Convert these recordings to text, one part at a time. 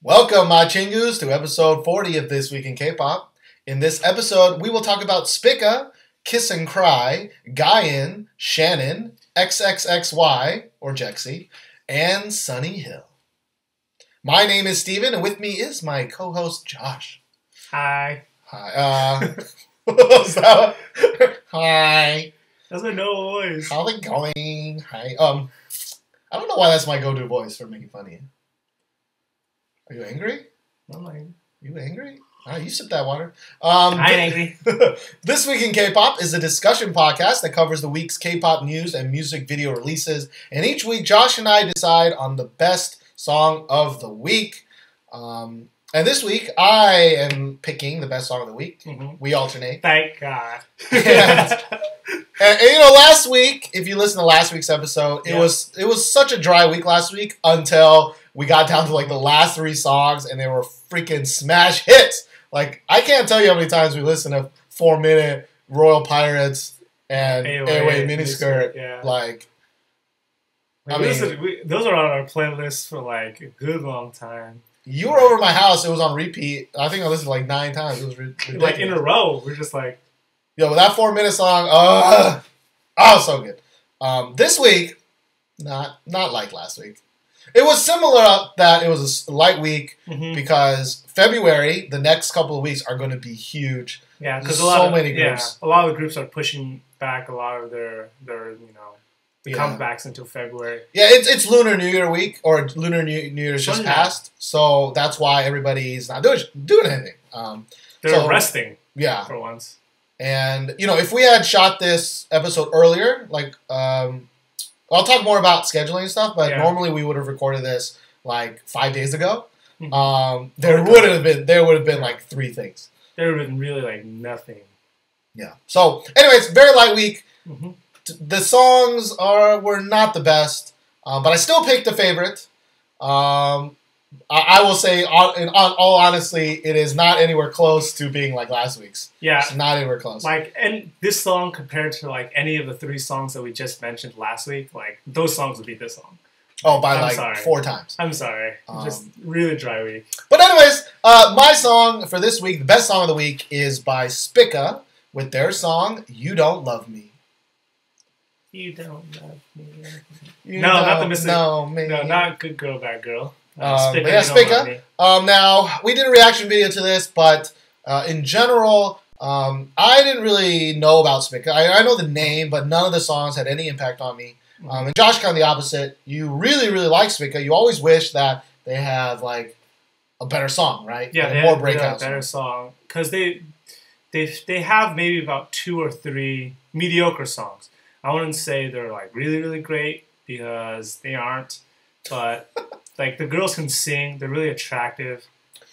Welcome, my chingus, to episode 40 of This Week in K-Pop. In this episode, we will talk about Spica, Kiss&Cry, Guyan, Shannon, XXXY, or Jexy, and Sunny Hill. My name is Steven, and with me is my co-host, Josh. Hi. Hi. What was that? Hi. That's my no voice. How's it going? Hi. I don't know why that's my go-to voice for making fun of you. Are you angry? I'm like, you angry? You sip that water. I'm angry. This Week in K-Pop is a discussion podcast that covers the week's K-pop news and music video releases. And each week, Josh and I decide on the best song of the week. And this week, I am picking the best song of the week. Mm-hmm. We alternate. Thank God. And you know, last week, if you listen to last week's episode, it was such a dry week last week until we got down to like the last three songs, and they were freaking smash hits. Like, I can't tell you how many times we listened to 4-Minute, Royal Pirates, and AOA Miniskirt. Yeah. Like, those are on our playlist for like a good long time. You were over my house. It was on repeat. I think I listened like 9 times. It was ridiculous. Like in a row. We're just like, yo, but that 4-minute song, so good. This week, not like last week. It was similar that it was a light week because February, the next couple of weeks are going to be huge. Yeah, because many groups. Yeah, a lot of the groups are pushing back a lot of their comebacks until February. Yeah, it's Lunar New Year week, or Lunar New Year's just passed, so that's why everybody's not doing anything. They're resting. Yeah, for once. And you know, if we had shot this episode earlier, like I'll talk more about scheduling and stuff, but normally we would have recorded this like 5 days ago. There would have been like 3 things. There would have been really like nothing. Yeah. So, anyways, very light week. The songs were not the best, but I still picked a favorite. I will say, in all honesty, it is not anywhere close to being like last week's. Yeah, it's not anywhere close. Like, and this song compared to like any of the 3 songs that we just mentioned last week, like those songs would beat this song. Oh, by 4 times. I'm sorry, just really dry week. But anyways, my song for this week, the best song of the week, is by Spica with their song "You Don't Love Me." You don't love me. Not the missing. No, not Good Girl, Bad Girl. Spica. Now, we did a reaction video to this, but in general, I didn't really know about Spica. I know the name, but none of the songs had any impact on me. And Josh, kind of the opposite. You really, really like Spica. You always wish that they had like a better song, right? Yeah, like, they more breakouts. A better song, because they have maybe about 2 or 3 mediocre songs. I wouldn't say they're like really, really great because they aren't, but like the girls can sing. They're really attractive.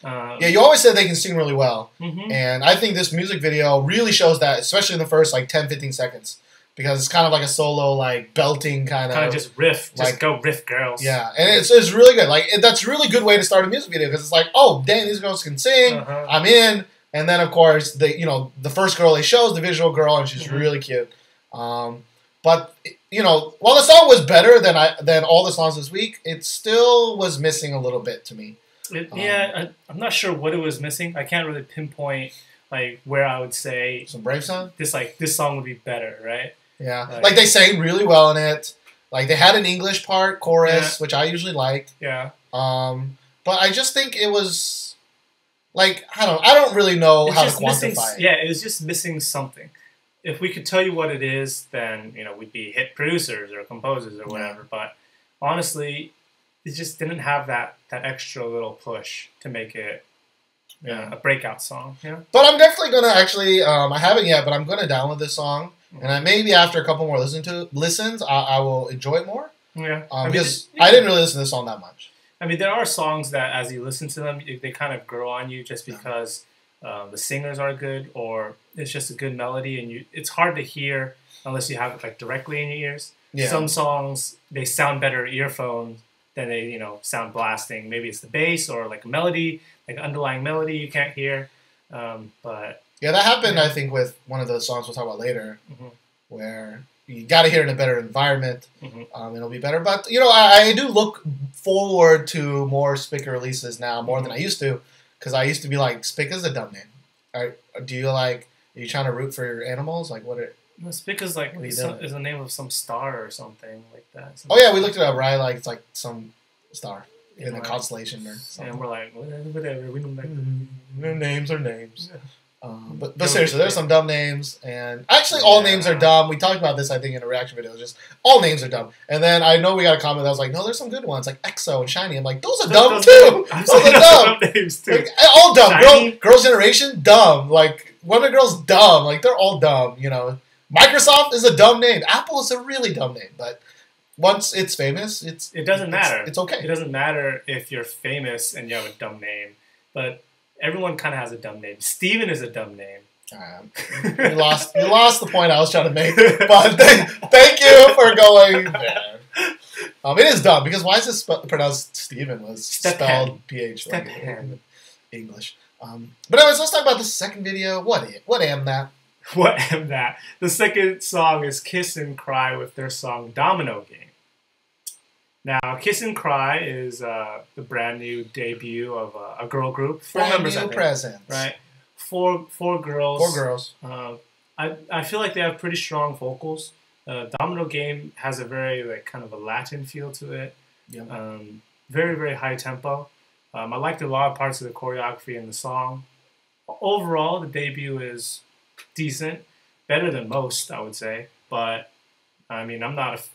Yeah, you always said they can sing really well. And I think this music video really shows that, especially in the first like 10-15 seconds. Because it's kind of like a solo, like belting kind of just riff, just like, go riff, girls. Yeah, and it's really good. Like that's a really good way to start a music video because it's like, oh, dang, these girls can sing. I'm in. And then of course the first girl they show is the visual girl, and she's really cute. But you know, while the song was better than all the songs this week, it still was missing a little bit to me. I'm not sure what it was missing. I can't really pinpoint like where I would say some Brave song. This song would be better, right? Yeah, like they sang really well in it. Like they had an English chorus, which I usually like. Yeah. But I just think it was like I don't really know how to quantify it. Yeah, it was just missing something. If we could tell you what it is, then we'd be hit producers or composers or whatever. But honestly, it just didn't have that extra little push to make it a breakout song. Yeah. But I'm definitely gonna actually. I haven't yet, but I'm gonna download this song. And maybe after a couple more listens, I will enjoy it more. Yeah. Because I didn't really listen to this song that much. I mean, there are songs that as you listen to them, they kind of grow on you just because the singers are good or it's just a good melody. And it's hard to hear unless you have it like directly in your ears. Yeah. Some songs, they sound better earphones than they, sound blasting. Maybe it's the bass or like a melody, like an underlying melody you can't hear. But... Yeah, that happened, I think, with one of the songs we'll talk about later, where, you got to hear it in a better environment. Mm-hmm. It'll be better. But, you know, I do look forward to more Spica releases now, more than I used to. Because I used to be like, Spica's a dumb name. Do you like, are you trying to root for your animals? Like, what are... No, Spica's like, is the name of some star or something like that. Oh, yeah, we looked it up, right? Like, it's like some star in a constellation or something. And we're like, whatever. We don't like... Names are names. Yeah. But seriously, there's some dumb names, and actually all names are dumb. We talked about this, I think, in a reaction video. Just all names are dumb. And then I know we got a comment that was like, no, there's some good ones, like EXO and Shiny. I'm like, those are dumb too. Those are dumb. Names too. Like, all dumb. Girls' Generation, dumb. Like Wonder Girls, dumb. Like they're all dumb. You know, Microsoft is a dumb name. Apple is a really dumb name. But once it's famous, it doesn't matter. It's okay. It doesn't matter if you're famous and you have a dumb name, but everyone kind of has a dumb name. Steven is a dumb name. You lost the point I was trying to make. But thank you for going there. It is dumb because why is this pronounced Steven? Was spelled PH like English. But anyways, let's talk about the second video. What am that? What am that? The second song is Kiss&Cry with their song Domino Game. Now, Kiss&Cry is the brand new debut of a girl group. Four members, I think, presence. right? Four girls. Four girls. I feel like they have pretty strong vocals. Domino Game has a very kind of a Latin feel to it. Yep. Very, very high tempo. I liked a lot of parts of the choreography in the song. Overall, the debut is decent. Better than most, I would say. But, I mean, I'm not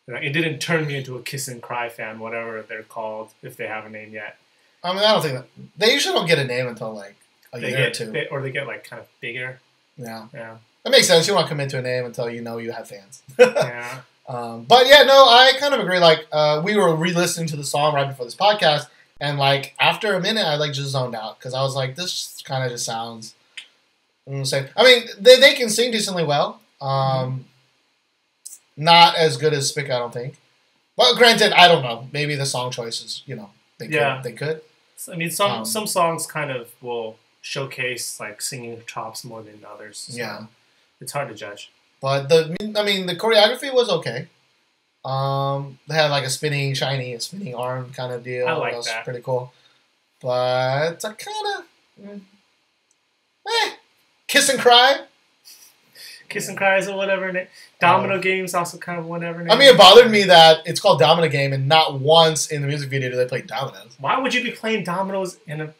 it didn't turn me into a Kiss&Cry fan, whatever they're called, if they have a name yet. I mean, I don't think that... They usually don't get a name until, like, a year or two. Or they get, like, kind of bigger. Yeah. Yeah. That makes sense. You don't commit to a name until you know you have fans. Yeah. But, yeah, no, I kind of agree. Like, we were re-listening to the song right before this podcast, and, like, after a minute, I, like, just zoned out. Because I was like, this kind of just sounds the same. I mean, they can sing decently well. Not as good as Spica, I don't think. But granted, I don't know. Maybe the song choices, you know, they could. I mean, some songs kind of will showcase like singing chops more than others. So yeah, it's hard to judge. But the choreography was okay. They had like a spinning arm kind of deal. I like that was that. Pretty cool. But I kind of Kiss&Cry. Kiss&Cry is a whatever name. Domino Game's also kind of whatever name. I mean, it bothered me that it's called Domino Game, and not once in the music video do they play dominoes. Why would you be playing dominoes in a...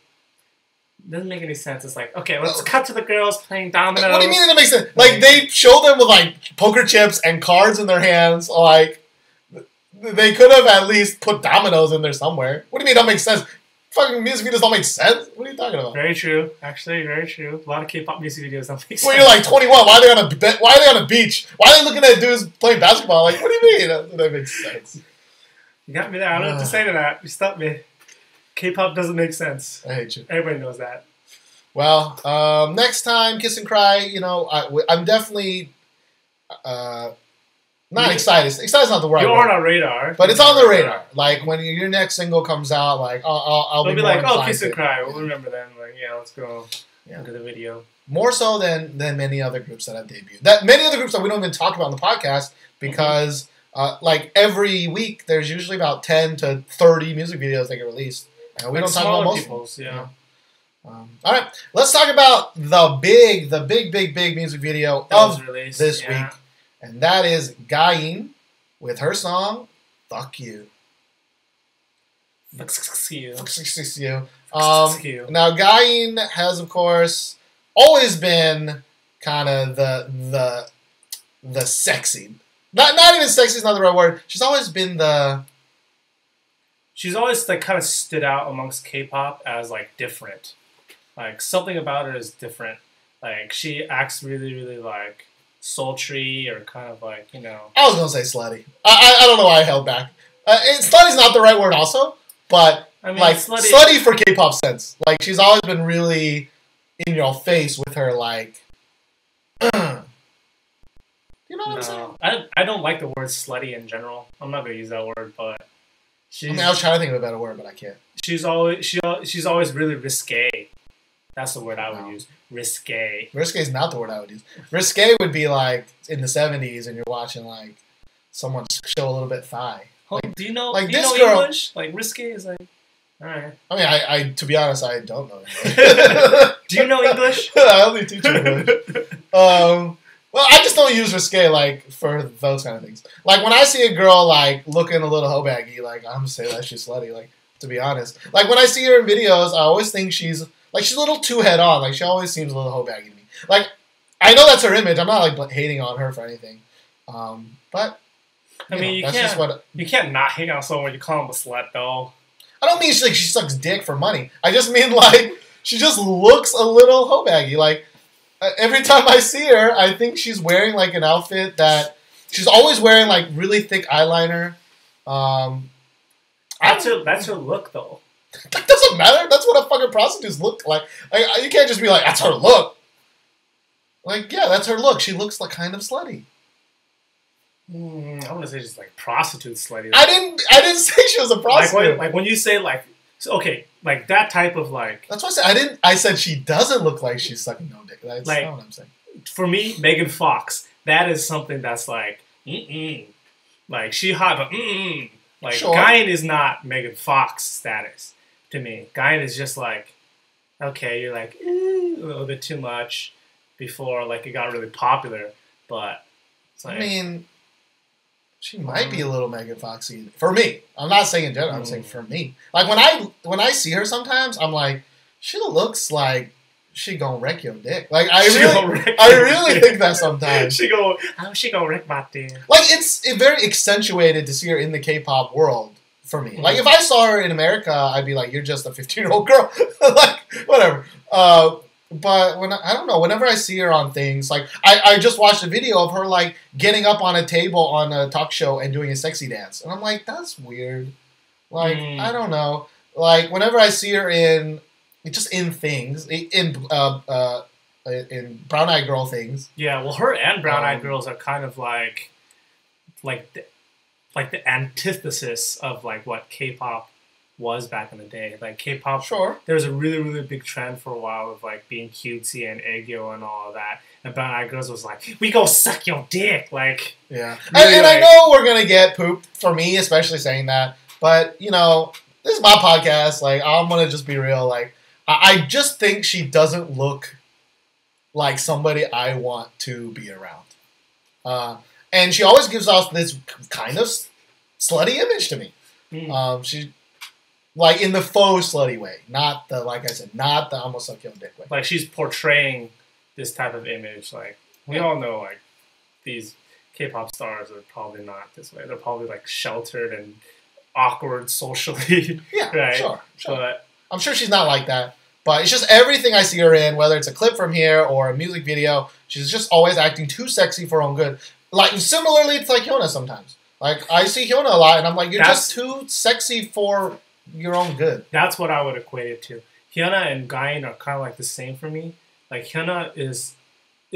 Doesn't make any sense. It's like, okay, let's cut to the girls playing dominoes. What do you mean it doesn't make sense? Like, they show them with, like, poker chips and cards in their hands. Like, they could have at least put dominoes in there somewhere. What do you mean it don't make sense? Fucking music videos don't make sense? What are you talking about? Very true. Actually, very true. A lot of K-pop music videos don't make sense. Well, you're like 21. Why are they on a beach? Why are they looking at dudes playing basketball? Like, what do you mean? That makes sense. You got me there. I don't know what to say to that. You stumped me. K-pop doesn't make sense. I hate you. Everybody knows that. Well, next time, Kiss&Cry, you know, I'm definitely not excited. Excited's not the right word. You're on our radar. But it's on the radar. Like, when your next single comes out, like, I'll be like, oh, Kiss&Cry. We'll remember then. Like, yeah, let's go look at the video. More so than many other groups that have debuted. Many other groups that we don't even talk about on the podcast because, like, every week there's usually about 10 to 30 music videos that get released. And we don't talk about most people's, yeah. All right, let's talk about the big music video of this week. And that is Gain with her song, Fuck You. Fxxk U. Fxxk U. Now, Gain has, of course, always been kind of the sexy. Not even sexy is not the right word. She's always been the... She's always, like, kind of stood out amongst K-pop as, like, different. Like, something about her is different. Like, she acts really, really, like... sultry or kind of like, you know... I was going to say slutty. I don't know why I held back. Slutty's not the right word also, but I mean, like slutty for K-pop sense. Like, she's always been really in your face with her, like... You know what I'm saying? I don't like the word slutty in general. I'm not going to use that word, but... I was trying to think of a better word, but I can't. She's always really risque. That's the word I would use. Risque. Risque is not the word I would use. Risque would be like in the 70s and you're watching like someone show a little bit thigh. Like, do you know like do you this know girl, English? Like risque is like, all right. I mean, I to be honest, I don't know English. Do you know English? I only teach English. Well, I just don't use risque like for those kind of things. Like when I see a girl like looking a little hoe baggy, like I'm just saying that she's slutty. Like to be honest, like when I see her in videos, I always think she's a little too head on. Like she always seems a little hoe baggy to me. Like I know that's her image. I'm not like hating on her for anything, but. I mean, you can't not hate on someone when you call them a slut, though. I don't mean she sucks dick for money. I just mean like she just looks a little hoe baggy. Like every time I see her, I think she's wearing like an outfit that she's always wearing like really thick eyeliner. That's her look, though. That doesn't matter. That's what a fucking prostitute look like. You can't just be like, that's her look. Like, yeah, that's her look. She looks like kind of slutty. I want to say just like prostitute slutty. I didn't say she was a prostitute. Like when you say like, okay, like that type of like. That's what I said. I said she doesn't look like she's sucking no dick. That's not what I'm saying. For me, Megan Fox, that is something that's like, like she hot, but like sure. Guyan is not Megan Fox status to me. Guyan is just like, okay, you're like a little bit too much before like it got really popular, but it's like, I mean. She might be a little Megan Foxy for me. I'm not saying in general. I'm saying for me. Like when I see her sometimes, I'm like, she looks like she gonna wreck your dick. Like I really think that sometimes. She gonna wreck my dick. Like it's very accentuated to see her in the K-pop world for me. Like if I saw her in America, I'd be like, you're just a 15-year-old girl. Like whatever. But I don't know, whenever I see her on things, like I just watched a video of her like getting up on a table on a talk show and doing a sexy dance, and I'm like, that's weird. Like I don't know. Like whenever I see her in things in Brown Eyed Girl things. Yeah, well, her and Brown Eyed Girls are kind of like the antithesis of like what K-pop was back in the day. Like K-pop, sure. There was a really, really big trend for a while of like being cutesy and aegyo and all of that. And Brown Eyed Girls was like, we go suck your dick. Like, yeah. Really, and I know we're gonna get pooped for me, especially saying that. But you know, this is my podcast. Like, I'm gonna just be real. Like, I just think she doesn't look like somebody I want to be around. And she always gives off this kind of slutty image to me. She. Like, in the faux slutty way. Not the, like I said, not the almost suck your dick way. Like, she's portraying this type of image. Like, we all know, like, these K-pop stars are probably not this way. They're probably, like, sheltered and awkward socially. Yeah, right? Sure. But I'm sure she's not like that. But it's just everything I see her in, whether it's a clip from here or a music video, she's just always acting too sexy for her own good. Like, similarly, it's like Hyuna sometimes. Like, I see Hyuna a lot, and I'm like, you're just too sexy for your own good. That's what I would equate it to. Hyuna and Guyan are kind of like the same for me. Like Hyuna is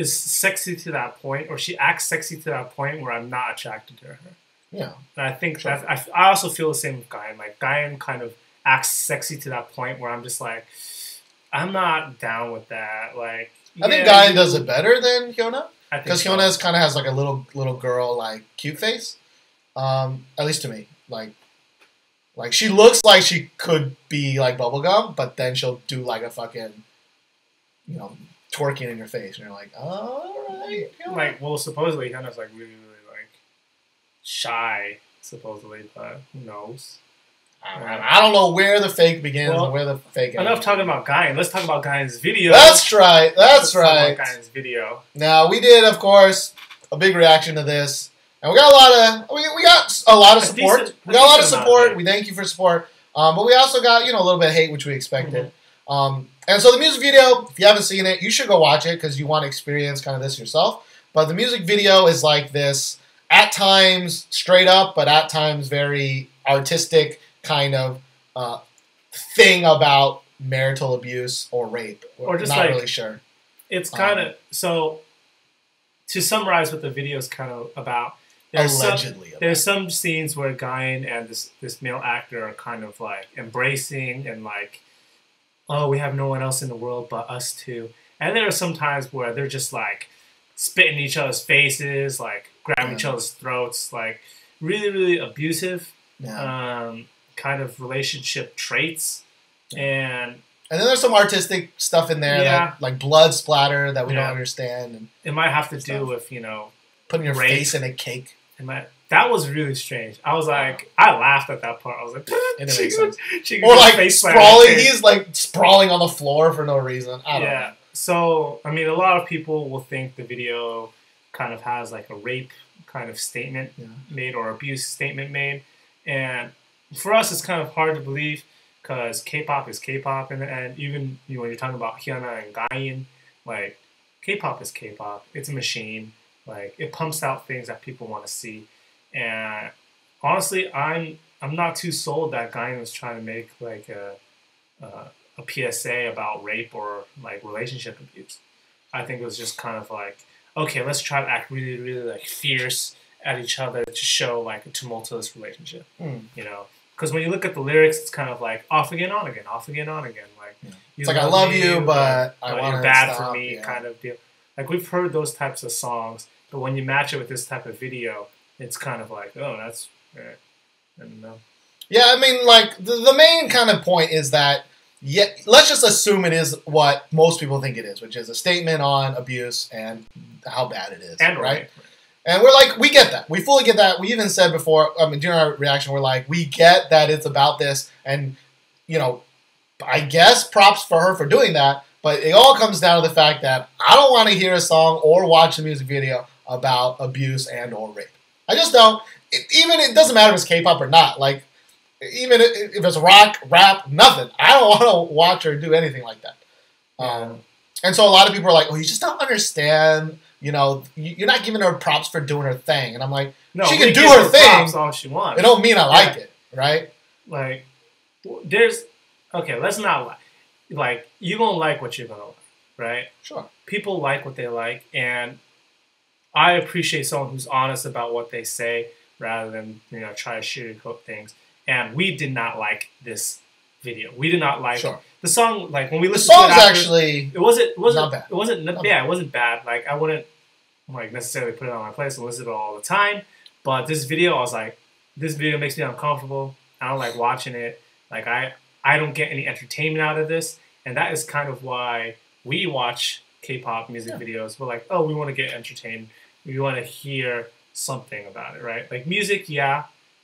sexy to that point, or she acts sexy to that point where I'm not attracted to her. Yeah, and I think that's. I also feel the same with Guyan. Like Guyan kind of acts sexy to that point where I'm just like, I'm not down with that. Like I think Guyan does it better than Hyuna because so. Hyuna kind of has like a little girl like cute face. At least to me, like she looks like she could be like bubblegum, but then she'll do like a fucking, twerking in your face, and you're like, all right. Like, well, supposedly Hyuna's like really, really like shy, supposedly, but who knows? I don't know where the fake begins and where the fake ends. Enough talking about Guyan. Let's talk about Guyan's video. That's right. Let's talk about Guyan's video. Now we did, of course, a big reaction to this. And we got a lot of support. We got a lot of support. We thank you for support. But we also got, a little bit of hate, which we expected. And so the music video, if you haven't seen it, you should go watch it because you want to experience kind of this yourself. But the music video is like this, at times straight up, but at times very artistic kind of thing about marital abuse or rape. Or just not really sure. It's kind of, so to summarize what the video is kind of about, there's some scenes where Guyan and this male actor are kind of like embracing and like oh, we have no one else in the world but us two. And there are some times where they're just like spitting each other's faces, like grabbing each other's throats, like really, really abusive kind of relationship traits. And then there's some artistic stuff in there, that, like blood splatter that we don't understand. And it might have to do with, you know, putting your face in a cake. That was really strange. I was like, I laughed at that part. I was like, it makes sense. Or like sprawling. He's like sprawling on the floor for no reason. I don't know. So, I mean, a lot of people will think the video kind of has like a rape kind of statement made or abuse statement made. And for us, it's kind of hard to believe because K-pop is K-pop. And even when you're talking about Hyuna and Gain, like K-pop is K-pop. It's a machine. Like it pumps out things that people want to see. And honestly, I'm not too sold that Gain was trying to make like a PSA about rape or like relationship abuse. I think it was just kind of like, okay, let's try to act really, really like fierce at each other to show like a tumultuous relationship. You know, because when you look at the lyrics, it's kind of like off again, on again, off again, on again. Like it's like I love you, but I want you're bad for me, kind of deal. Like we've heard those types of songs, but when you match it with this type of video, it's kind of like, oh, that's I don't know. Yeah, I mean, like the main kind of point is that. Yeah, let's just assume it is what most people think it is, which is a statement on abuse and how bad it is, right? And we're like, we get that. We fully get that. We even said before, I mean, during our reaction, we're like, we get that it's about this, and you know, I guess props for her for doing that. But it all comes down to the fact that I don't want to hear a song or watch a music video about abuse and or rape. I just don't. It doesn't matter if it's K-pop or not. Like. Even if it's rock, rap, nothing. I don't want to watch or do anything like that. And so a lot of people are like, "Oh, you just don't understand. You know, you're not giving her props for doing her thing." And I'm like, "No, she can do her thing. Props all she wants. It don't mean I like it, right?" Like, let's not lie. Like, you gonna like what you're gonna like, right? Sure. People like what they like, and I appreciate someone who's honest about what they say rather than try to sugarcoat things. And we did not like this video. We did not like the song. Like when we listened to it after, actually, it wasn't not bad. It wasn't bad. Like I wouldn't like necessarily put it on my playlist and listen to it all the time. But this video, I was like, this video makes me uncomfortable. I don't like watching it. Like I don't get any entertainment out of this. And that is kind of why we watch K-pop music videos. We're like, oh, we want to get entertained. We want to hear something about it, right? Like music,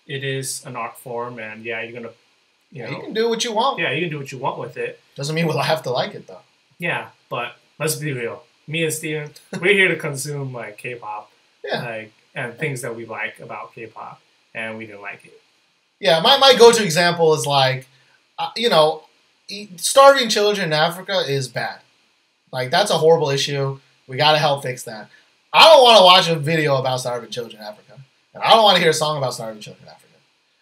it is an art form, and you're gonna, you can do what you want. Yeah, you can do what you want with it. Doesn't mean we'll have to like it though. Yeah, but let's be real. Me and Steven, we're here to consume like K-pop, and things that we like about K-pop, and we didn't like it. Yeah, my go-to example is like, starving children in Africa is bad. Like that's a horrible issue. We gotta help fix that. I don't want to watch a video about starving children in Africa. And I don't want to hear a song about starving children in Africa.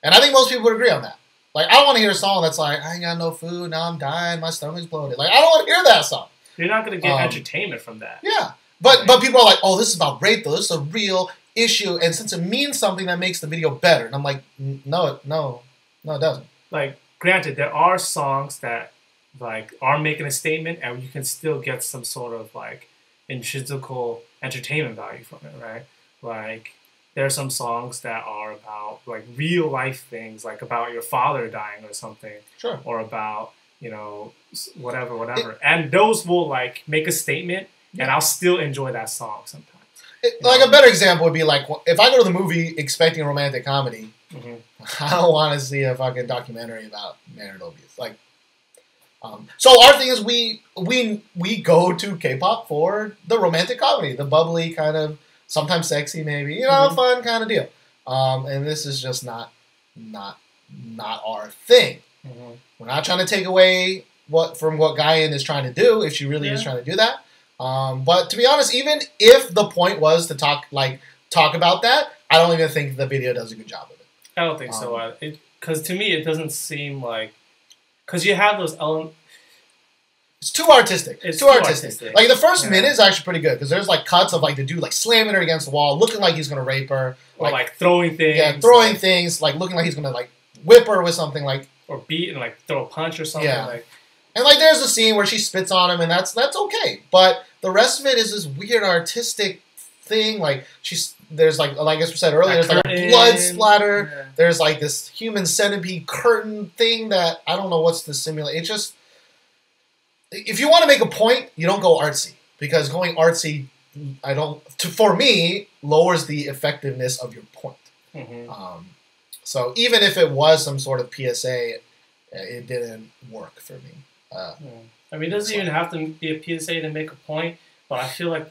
And I think most people would agree on that. Like, I don't want to hear a song that's like, I ain't got no food, now I'm dying, my stomach's bloated. Like, I don't want to hear that song. You're not going to get entertainment from that. Yeah. But people are like, oh, this is about rape, though. This is a real issue. And since it means something, that makes the video better. And I'm like, no, it doesn't. Like, granted, there are songs that, like, are making a statement, and you can still get some sort of, like, intrinsical entertainment value from it, right? Like... There are some songs that are about like real life things, like about your father dying or something, or about whatever, and those will like make a statement, and I'll still enjoy that song sometimes. A better example would be like if I go to the movie expecting a romantic comedy, I don't want to see a fucking documentary about marital abuse. Like, so our thing is we go to K-pop for the romantic comedy, the bubbly kind of. Sometimes sexy, maybe fun kind of deal, and this is just not our thing. We're not trying to take away from what Gain is trying to do if she really is trying to do that. But to be honest, even if the point was to talk about that, I don't even think the video does a good job of it. I don't think so. Because to me, it doesn't seem like because you have those elements. It's too artistic. It's too artistic. Like the first minute is actually pretty good because there's like cuts of like the dude like slamming her against the wall, looking like he's gonna rape her, or like throwing things. Yeah, throwing things, like looking like he's gonna like whip her with something like or beat and like throw a punch or something. Yeah. Like And like, there's a scene where she spits on him, and that's okay. But the rest of it is this weird artistic thing. Like there's like I guess we said earlier, there's like a blood splatter. Yeah. There's like this human centipede curtain thing that I don't know what's the simulate. It just, if you want to make a point, you don't go artsy, because going artsy, for me, lowers the effectiveness of your point. So even if it was some sort of PSA, it didn't work for me. I mean, it doesn't even have to be a PSA to make a point, but I feel like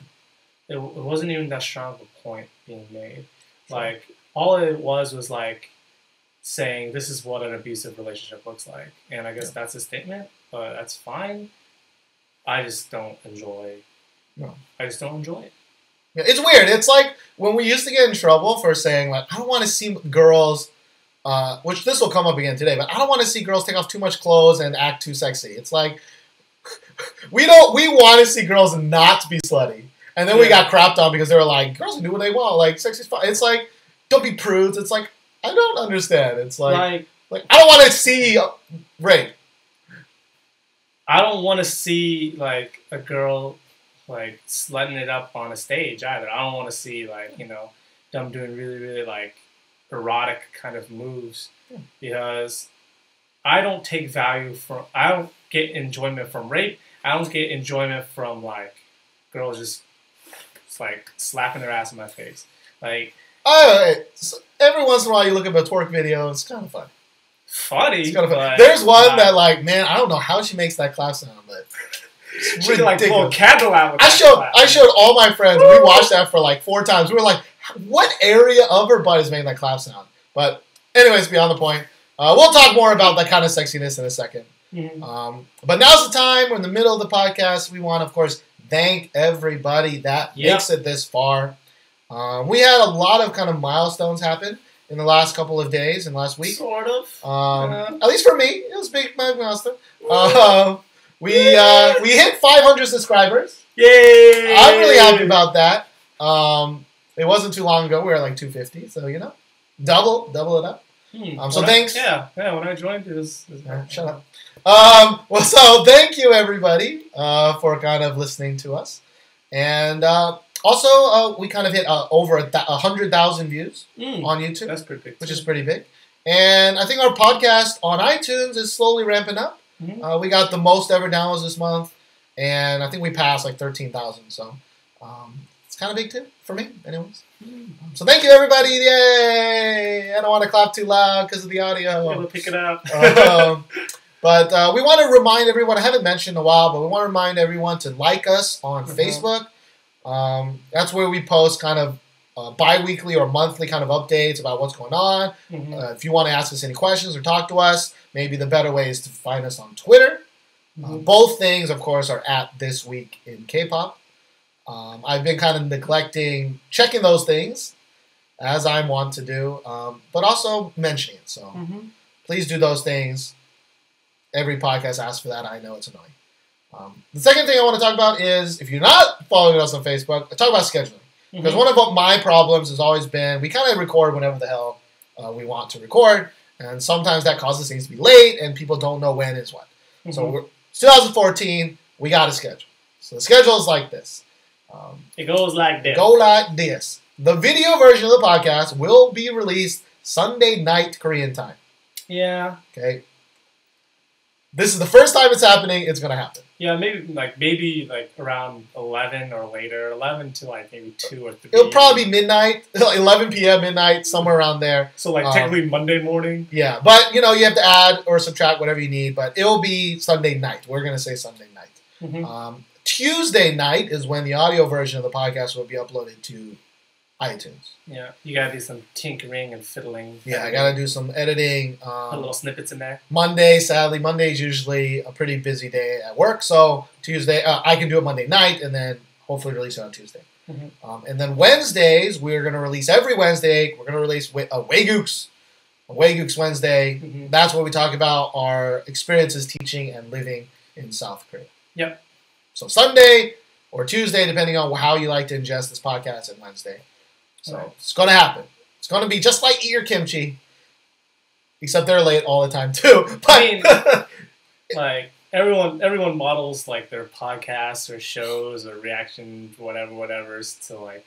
it wasn't even that strong of a point being made. Like, all it was like saying this is what an abusive relationship looks like. And I guess that's a statement, but that's fine. I just don't enjoy it. Yeah, it's weird. It's like when we used to get in trouble for saying, like, I don't want to see girls, which this will come up again today, but I don't want to see girls take off too much clothes and act too sexy. It's like, we want to see girls not be slutty. And then we got crapped on because they were like, girls can do what they want. Like, sexy's fine. It's like, don't be prudes. It's like, I don't understand. It's like I don't want to see rape. I don't want to see, like, a girl, like, slutting it up on a stage either. I don't want to see, like, them doing really, really, like, erotic kind of moves, because I don't get enjoyment from rape. I don't get enjoyment from, like, girls just like slapping their ass in my face. Like, so every once in a while you look at a twerk video, it's kind of fun. It's kind of fun. There's one that, like, man, I don't know how she makes that clap sound, but she can, like, pull a candle out with I showed all my friends. We watched that for like 4 times. We were like, what area of her butt is making that clap sound? But anyways, beyond the point. We'll talk more about that kind of sexiness in a second. But now's the time. We're in the middle of the podcast. We want, of course, thank everybody that makes it this far. We had a lot of kind of milestones happen in the last couple of days and last week. Sort of. At least for me, it was a big milestone. We hit 500 subscribers. Yay! I'm really happy about that. It wasn't too long ago. We were at like 250, so double it up. So thanks. When I joined, it was shut up. Well, so thank you everybody for kind of listening to us, and also we kind of hit over 100,000 views on YouTube. That's pretty big, which is pretty big. And I think our podcast on iTunes is slowly ramping up. We got the most ever downloads this month, and I think we passed like 13,000. So it's kind of big too for me, anyways. So thank you everybody! Yay! I don't want to clap too loud because of the audio. We'll pick it up. But we want to remind everyone, I haven't mentioned in a while, but we want to remind everyone to like us on Facebook. That's where we post kind of bi-weekly or monthly kind of updates about what's going on. If you want to ask us any questions or talk to us, maybe the better way is to find us on Twitter. Both things, of course, are at Thisweekinkpop. I've been kind of neglecting checking those things, as I want to do, but also mentioning it. So please do those things. Every podcast asks for that. I know it's annoying. The second thing I want to talk about is, if you're not following us on Facebook, I talk about scheduling. Because one of my problems has always been, we kind of record whenever the hell we want to record, and sometimes that causes things to be late, and people don't know when is what. So it's 2014, we got a schedule. So the schedule is like this. It goes like this. The video version of the podcast will be released Sunday night Korean time. Yeah. Okay. This is the first time it's happening. It's going to happen. Yeah, maybe around 11 or later. 11 to like maybe 2 or 3. It'll probably be midnight, 11 p.m., midnight, somewhere around there. So technically Monday morning? Yeah, but you have to add or subtract whatever you need, but it'll be Sunday night. We're going to say Sunday night. Tuesday night is when the audio version of the podcast will be uploaded to iTunes. Yeah, you gotta do some tinkering and fiddling. Yeah, I gotta do some editing. Put little snippets in there. Sadly, Monday is usually a pretty busy day at work, so Tuesday, I can do it Monday night and then hopefully release it on Tuesday. And then Wednesdays, we're gonna release every Wednesday. We're gonna release a Waygooks Wednesday. That's where we talk about our experiences teaching and living in South Korea. Yep. So Sunday or Tuesday, depending on how you like to ingest this podcast, and Wednesday. So It's going to happen. It's going to be just like Eat Your Kimchi, except they're late all the time too. But everyone models like their podcasts or shows or reaction whatever's to like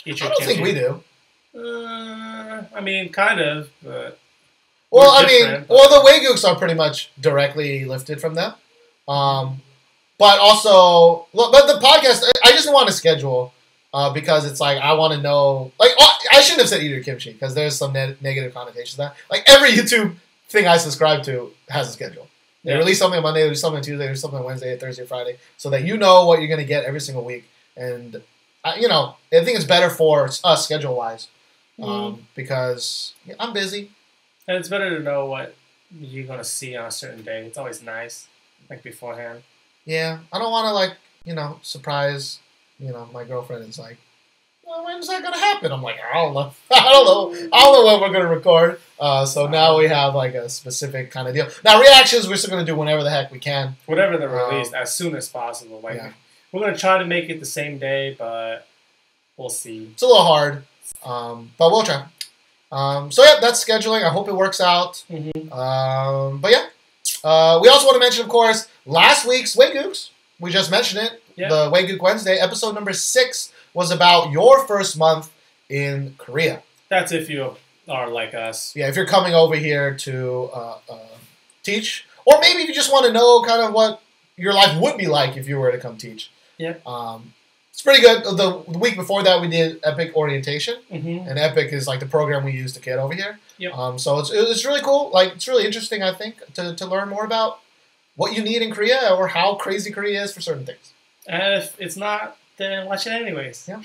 each. I don't think we do. I mean, kind of, but well, I mean, the Waygooks are pretty much directly lifted from them. But also, but the podcast, I just want to schedule because it's like I want to know. Like, I shouldn't have said Eat Your Kimchi because there's some negative connotations to that. Like every YouTube thing I subscribe to has a schedule. They release something on Monday, they do something on Tuesday, they do something on Wednesday, Thursday, Friday, so that you know what you're going to get every single week. And, I think it's better for us schedule-wise because I'm busy. And it's better to know what you're going to see on a certain day. It's always nice, like beforehand. Yeah, I don't want to, like, surprise, my girlfriend is like, well, when's that going to happen? I'm like, I don't know. I don't know when we're going to record. So now we have like a specific kind of deal. Now reactions we're still going to do whenever the heck we can. Whatever they're released, as soon as possible. Like we're going to try to make it the same day, but we'll see. It's a little hard, but we'll try. So yeah, that's scheduling. I hope it works out. But yeah, we also want to mention, of course, last week's Waygooks. We just mentioned it. Yeah. The Waygook Wednesday, episode number 6, was about your first month in Korea. That's if you are like us. Yeah, if you're coming over here to teach, or maybe you just want to know kind of what your life would be like if you were to come teach. Yeah. It's pretty good. The week before that, we did Epic Orientation, and Epic is like the program we use to get over here. Yep. So it's really cool. Like it's really interesting, I think, to learn more about what you need in Korea or how crazy Korea is for certain things. And if it's not, then watch it anyways. Yeah.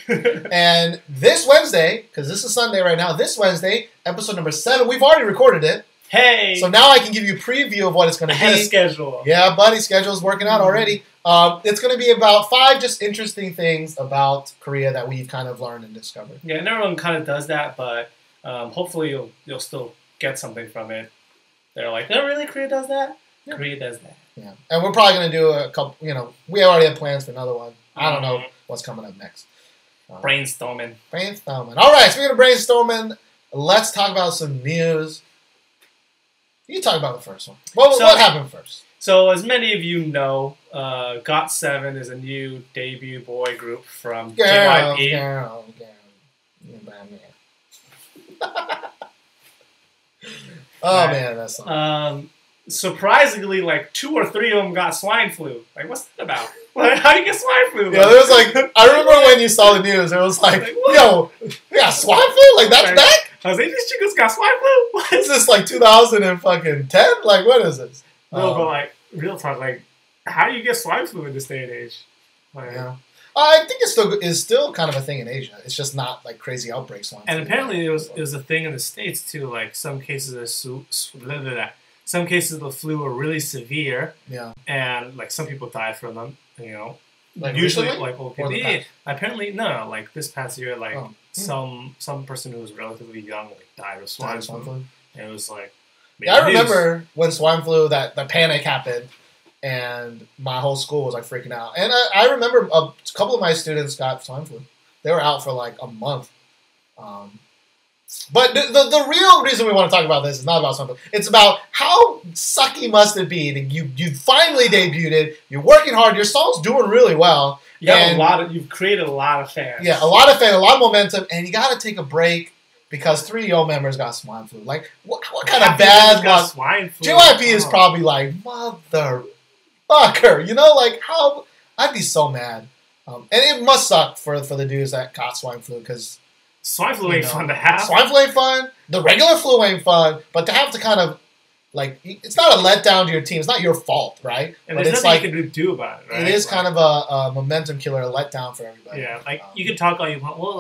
And this Wednesday, because this is Sunday right now, this Wednesday, episode number 7, we've already recorded it. Hey! So now I can give you a preview of what it's going to be. I had a schedule. Yeah, buddy, schedule's working out already. It's going to be about 5 just interesting things about Korea that we've kind of learned and discovered. Yeah, and everyone kind of does that, but hopefully you'll still get something from it. They're like, oh, really? Korea does that? Yeah. Korea does that. Yeah, and we're probably going to do a couple, we already have plans for another one. I don't know what's coming up next. Brainstorming. All right, speaking of brainstorming, let's talk about some news. You talk about the first one. What happened first? So, as many of you know, GOT7 is a new debut boy group from JYP. Girl. Oh, man, that's something. Surprisingly, like 2 or 3 of them got swine flu. Like, what's that about? Like, how do you get swine flu? Yeah, there was like, I remember when you saw the news, it was like, yo, they got swine flu? Like, that's back? I was like, these chicas got swine flu? What is this, like 2010? Like, what is this? No, but like, real talk, like, how do you get swine flu in this day and age? Like, yeah. I think it's still kind of a thing in Asia. It's just not like crazy outbreaks. And apparently it was a thing in the States too. Like some cases of the flu are really severe. Yeah. And like some people die from them. Like usually recently? like old people. Yeah. Apparently no. Like this past year, like some person who was relatively young like died of swine flu. And it was like. Yeah, I remember when swine flu the panic happened. And my whole school was like freaking out. And I remember a couple of my students got swine flu. They were out for like a month. But the real reason we want to talk about this is not about swine flu. It's about how sucky must it be that you finally debuted. You're working hard. Your song's doing really well. You've created a lot of fans. Yeah, a lot of momentum. And you got to take a break because 3 of your members got swine flu. Like, what kind of bad luck? JYP is probably like, mother... fucker, like how I'd be so mad, and it must suck for the dudes that got swine flu because swine flu ain't fun to have. Swine flu ain't fun. The regular flu ain't fun, but to have to kind of like it's not a letdown to your team. It's not your fault, right? And but there's it's nothing you can do about it. Right? It is kind of a momentum killer, a letdown for everybody. Yeah, like you can talk all you want. Well,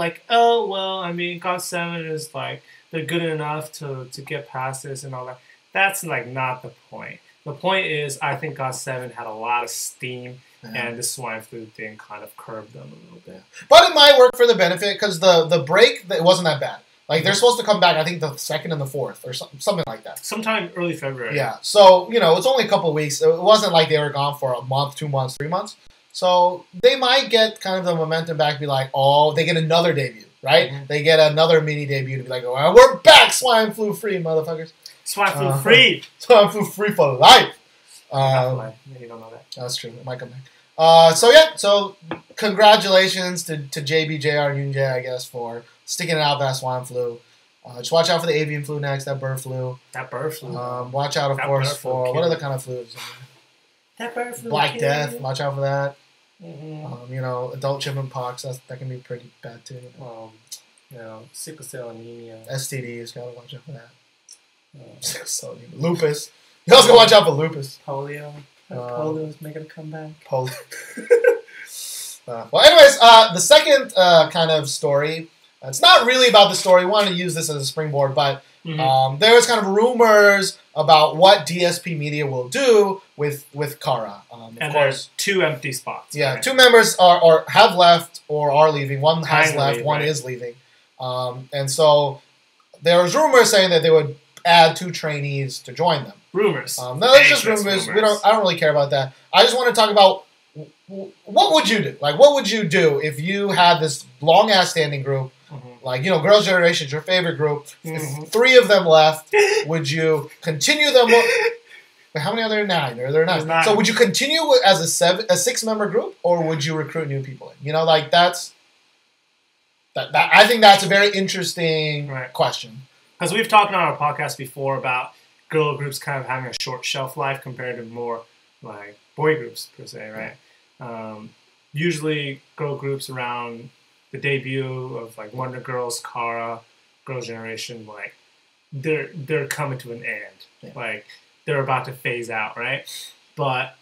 I mean, GOT7 is like they're good enough to get past this and all that. That's like not the point. The point is, I think GOT7 had a lot of steam, and the swine flu thing kind of curbed them a little bit. But it might work for the benefit, because the break, it wasn't that bad. Like, they're supposed to come back, I think, the 2nd and the 4th, or something like that. Sometime early February. Yeah, so, it's only a couple of weeks. It wasn't like they were gone for a month, 2 months, 3 months. So, they might get kind of the momentum back, be like, oh, they get another debut, right? They get another mini debut to be like, oh, we're back, swine flu free, motherfuckers. Swine flu free. Swine flu free for life. You don't know that. That's true. It might come back. So congratulations to JBJR and Yoonjae, I guess, for sticking it out past Swine Flu. Just watch out for the avian flu next, that bird flu. That bird flu. Watch out, of course, for what other kind of flus? That bird flu. Black Death. Watch out for that. Mm-hmm. Adult chicken pox. That can be pretty bad too. Sickle cell anemia. STDs. Gotta watch out for that. Sickle cell anemia. Lupus. You also gotta watch out for lupus. Polio. Polio's making a comeback. Polio. Anyways, the second kind of story. It's not really about the story. We wanted to use this as a springboard, but there was kind of rumors about what DSP Media will do with Kara. And there's 2 empty spots. Yeah, right? 2 members have left or are leaving. One has left, one is leaving. And so there was rumors saying that they would add 2 trainees to join them. Rumors. No, it's just rumors. I don't really care about that. I just want to talk about what would you do? Like, what would you do if you had this long ass standing group? Like, Girls' Generation is your favorite group. If 3 of them left, would you continue them? How many are there? 9. There are 9. So would you continue as a 6-member group, or would you recruit new people in? That's I think that's a very interesting question. Because we've talked on our podcast before about girl groups kind of having a short shelf life compared to more like boy groups per se, right? Usually girl groups around the debut of like Wonder Girls, Kara, Girls' Generation, like they're coming to an end. Yeah. Like they're about to phase out, right? But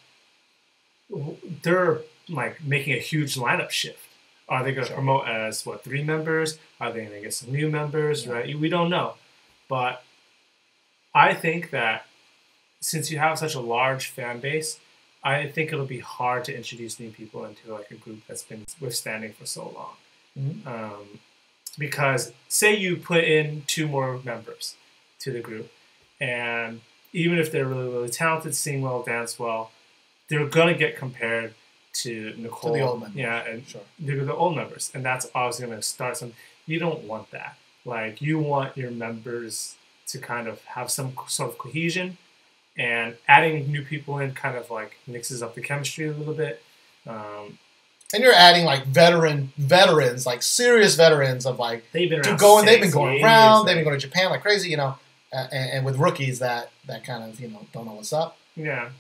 they're like making a huge lineup shift. Are they going to promote as 3 members? Are they going to get some new members? Right? We don't know. But I think that since you have such a large fan base, I think it'll be hard to introduce new people into like a group that's been withstanding for so long. Because say you put in 2 more members to the group, and even if they're really, really talented, sing well, dance well, they're going to get compared to Nicole. To the old members. Yeah, and they're the old members. And that's obviously going to start some... You don't want that. Like, you want your members to kind of have some sort of cohesion, and adding new people in kind of like mixes up the chemistry a little bit. And you're adding like veterans, like serious veterans of like they've been going around, they've been going to Japan like crazy, and with rookies that kind of don't know what's up. Yeah,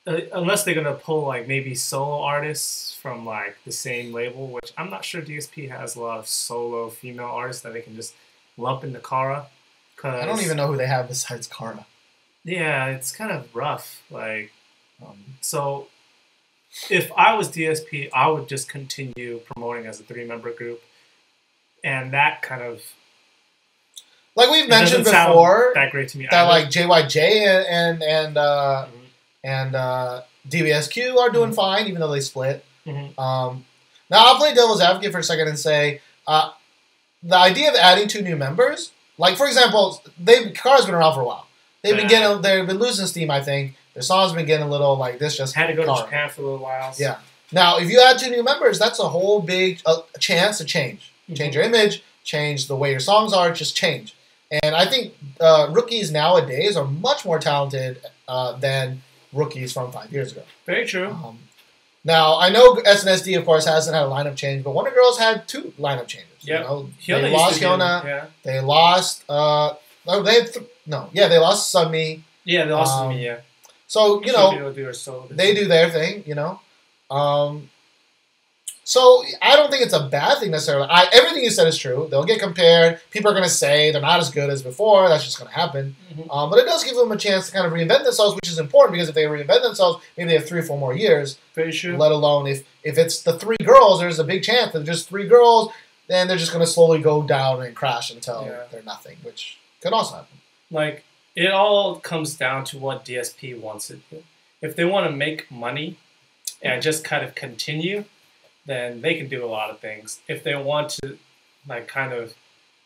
unless they're gonna pull like maybe solo artists from like the same label, which I'm not sure DSP has a lot of solo female artists that they can just lump into Kara. I don't even know who they have besides Kara. Yeah, it's kind of rough. Like, so if I was DSP, I would just continue promoting as a 3-member group, and that kind of like we've mentioned before. That great to me. That like JYJ and DBSQ are doing fine, even though they split. Now I'll play devil's advocate for a second and say the idea of adding 2 new members. Like, for example, Kara's been around for a while. They've been losing steam, I think. Their songs have been getting a little like this. Just had to go to Japan for a little while. Yeah. Now, if you add 2 new members, that's a whole big chance to change. Change your image, change the way your songs are, just change. And I think rookies nowadays are much more talented than rookies from 5 years ago. Very true. Now, I know SNSD, of course, hasn't had a lineup change, but Wonder Girls had 2 lineup changes. Yeah, they lost Hyuna. They lost. They lost Sunmi. Yeah, they lost Sunmi. Yeah. So they do their thing. So I don't think it's a bad thing necessarily. Everything you said is true. They'll get compared. People are going to say they're not as good as before. That's just going to happen. But it does give them a chance to kind of reinvent themselves, which is important because if they reinvent themselves, maybe they have 3 or 4 more years. Very true. Let alone if it's the 3 girls, there's a big chance that just 3 girls, then they're just going to slowly go down and crash until they're nothing, which could also happen. Like, it all comes down to what DSP wants it to. If they want to make money and just kind of continue, then they can do a lot of things. If they want to, like, kind of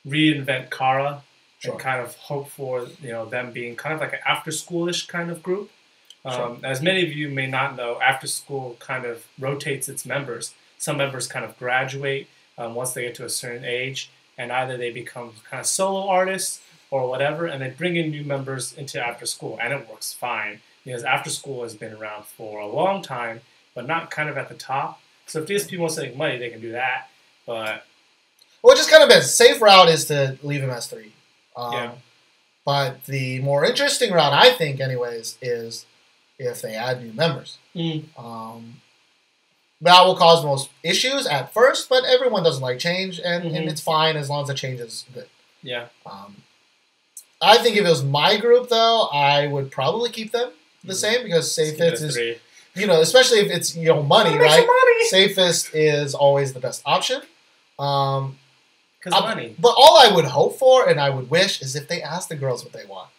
reinvent Kara and kind of hope for, them being kind of like an after-schoolish kind of group. As many of you may not know, after school kind of rotates its members. Some members kind of graduate once they get to a certain age, and either they become kind of solo artists or whatever, and they bring in new members into after school, and it works fine because after school has been around for a long time, but not kind of at the top. So if these people want to make money, they can do that. But well, just kind of a safe route is to leave him as 3. yeah. But the more interesting route, I think, anyways, is if they add new members. That will cause most issues at first, but everyone doesn't like change, and it's fine as long as the change is good. Yeah. I think if it was my group, though, I would probably keep them the same because safest is, especially if it's money, right? Safest is always the best option. Because money. But all I would hope for and I would wish is if they ask the girls what they want.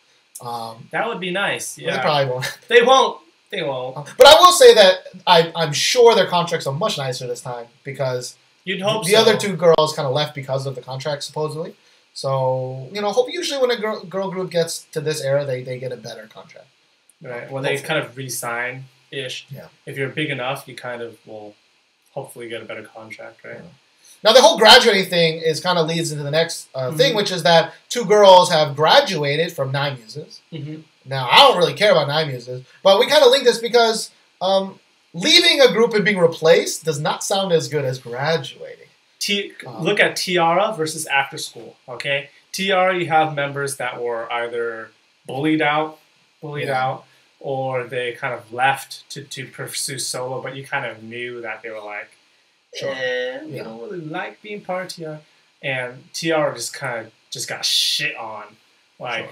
That would be nice. Yeah. They probably won't. They won't. They won't. But I will say that I'm sure their contracts are much nicer this time because you'd hope the other 2 girls kind of left because of the contract, supposedly. So, hope usually when a girl group gets to this era, they get a better contract. Right. Well, they kind of re-sign-ish. Yeah. If you're big enough, you kind of will hopefully get a better contract, right? Yeah. Now, the whole graduating thing is kind of leads into the next thing, which is that 2 girls have graduated from 9 Muses. Now, I don't really care about 9 Muses, but we kind of link this because leaving a group and being replaced does not sound as good as graduating. Look at Tiara versus After School, okay? Tiara, you have members that were either bullied out, or they kind of left to pursue solo, but you kind of knew that they were like, we don't really like being part of Tiara. And Tiara just got shit on,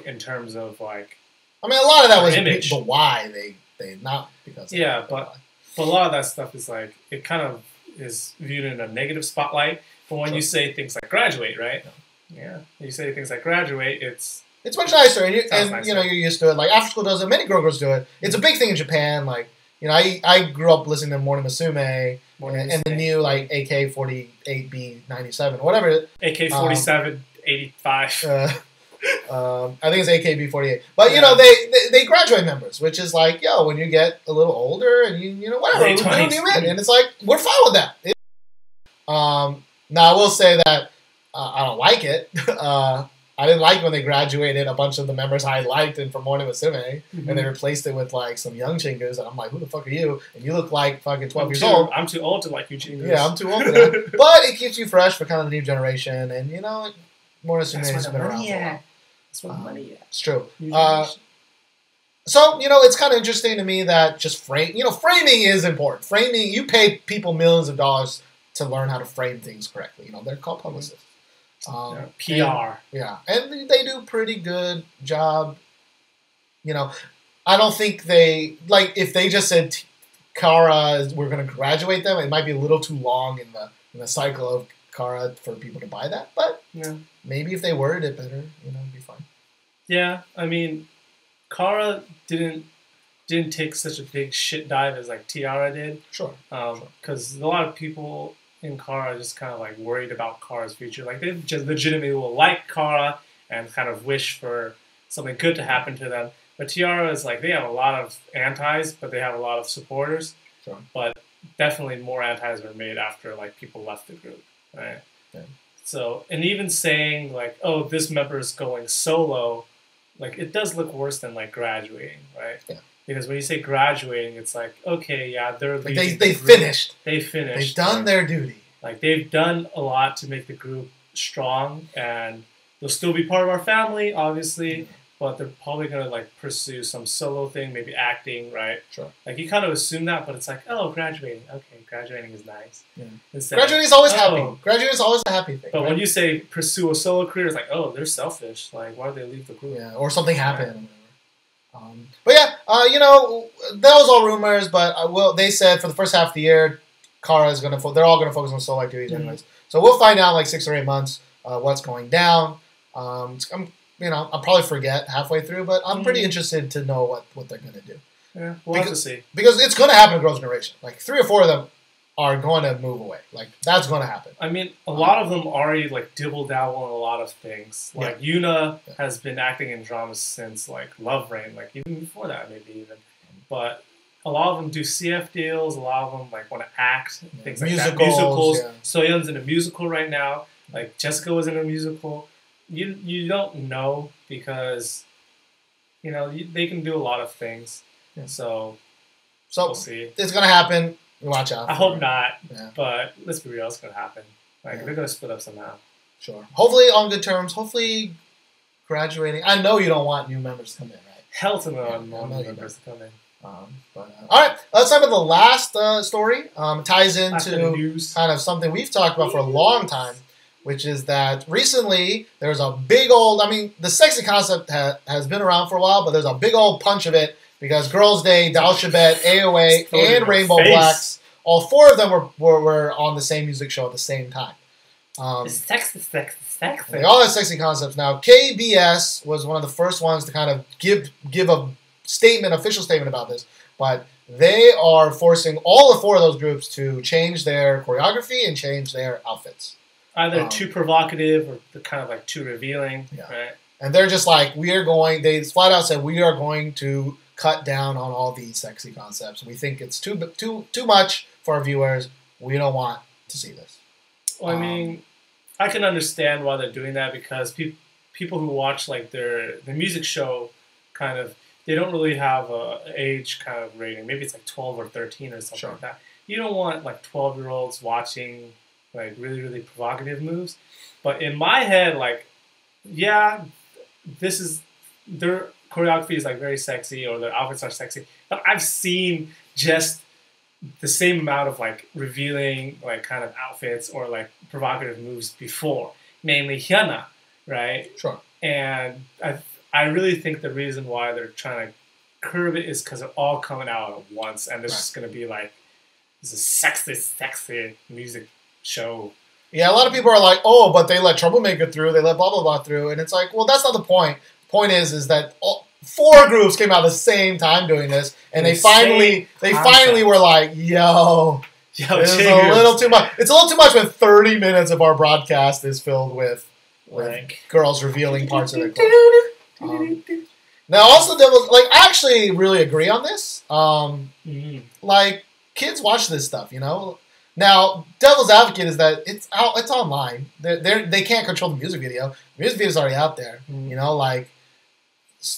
in terms of like. I mean, a lot of that was the why they not because. Yeah, but a lot of that stuff is like it kind of is viewed in a negative spotlight. But when you say things like graduate, right? Yeah, you say things like graduate, it's much nicer, and nicer. You're used to it. Like After School does it, many girl groups do it. It's a big thing in Japan. Like I grew up listening to Morning Musume and the new like AK-48B97, whatever. AK-47-85. I think it's AKB48. But, they graduate members, which is like, when you get a little older and whatever, we're doing you in. And it's like, we're fine with that. Now, I will say that I don't like it. I didn't like when they graduated a bunch of the members I liked and from Morning Musume, and they replaced it with like some young chingus, and I'm like, who the fuck are you? And you look like fucking 12 years old. I'm too old to like you chingus. Yeah, I'm too old for that. But it keeps you fresh for kind of the new generation, and Morning Musume has been around for a while. That's what money is. It's true. So, it's kind of interesting to me that just framing is important. Framing, you pay people millions of dollars to learn how to frame things correctly. They're called publicists. PR. And they do a pretty good job. I don't think they, if they just said, Kara, we're going to graduate them, it might be a little too long in the cycle of Kara for people to buy that. But maybe if they worded it better, it'd be fine. Yeah, I mean, Kara didn't take such a big shit dive as like Tiara did. Sure. Because a lot of people in Kara just kind of like worried about Kara's future. Like they just legitimately will like Kara and kind of wish for something good to happen to them. But Tiara is like, they have a lot of antis, but they have a lot of supporters. Sure. But definitely more antis were made after like people left the group, right? Yeah. So, and even saying like, oh, this member is going solo, like it does look worse than like graduating, right? Yeah. Because when you say graduating, it's like, okay, yeah, they're like they finished. They finished. They've done their duty. Like they've done a lot to make the group strong, and they'll still be part of our family, obviously. But they're probably gonna like pursue some solo thing, maybe acting, right? Sure. Like you kind of assume that, but it's like, oh, graduating. Okay, graduating is nice. Yeah. Graduating is always happy. Graduating is always a happy thing. But right? when you say pursue a solo career, it's like, oh, they're selfish. Like, why do they leave the group? Yeah, or something happened. But yeah, that was all rumors. But they said for the first half of the year, Kara is gonna. They're all gonna focus on solo activities, anyways. So we'll find out in like 6 or 8 months what's going down. I'll probably forget halfway through, but I'm pretty interested to know what they're gonna do. Yeah, we'll have to see. Because it's gonna happen in Girls' Generation. Like 3 or 4 of them are going to move away. Like that's going to happen. I mean, a lot of them already like dibble dabble in a lot of things. Like Yuna has been acting in dramas since like Love Rain, like even before that, maybe even. But a lot of them do CF deals. A lot of them like want to act, things like that. Musicals. Yeah. Soyeon's in a musical right now. Like Jessica was in a musical. You don't know because they can do a lot of things. Yeah. So we'll see. It's gonna happen. Watch out. I hope not. Yeah. But let's be real, it's gonna happen. They're gonna split up somehow. Sure. Hopefully on good terms. Hopefully graduating. I know you don't want new members to come in, right? Hell to no one new members to come in. All right, let's talk about the last story. Ties into kind of something we've talked about for a long time, which is that recently there's a big old, the sexy concept has been around for a while, but there's a big old punch of it because Girls' Day, Dalshabet, AOA, and Rainbow Blacks, all four of them were on the same music show at the same time. Sexy. They all have sexy concepts. Now, KBS was one of the first ones to kind of give a official statement about this, but they are forcing all four of those groups to change their choreography and change their outfits. Either too provocative or kind of like too revealing. Yeah. Right? And they're just like, they flat out said, we are going to cut down on all these sexy concepts. We think it's too much for our viewers. We don't want to see this. Well, I can understand why they're doing that because people who watch like the music show kind of, they don't really have a age kind of rating. Maybe it's like 12 or 13 or something like that. You don't want like 12-year-olds watching like really, really provocative moves. But in my head, like, yeah, their choreography is like very sexy or their outfits are sexy. But I've seen just the same amount of like revealing like kind of outfits or like provocative moves before, namely Hyuna, right? Sure. And I really think the reason why they're trying to curb it is because they're all coming out at once, and there's just going to be like this is sexy music show. Yeah, a lot of people are like, oh, but they let Troublemaker through, they let blah blah blah through, and it's like, well, that's not the point. The point is that four groups came out at the same time doing this, and they finally were like, yo, this is a little too much. It's a little too much when 30 minutes of our broadcast is filled with girls revealing parts of their clothes. Now, also, I actually really agree on this. Like, kids watch this stuff, Now, devil's advocate is that it's online. They can't control the music video. The music video is already out there.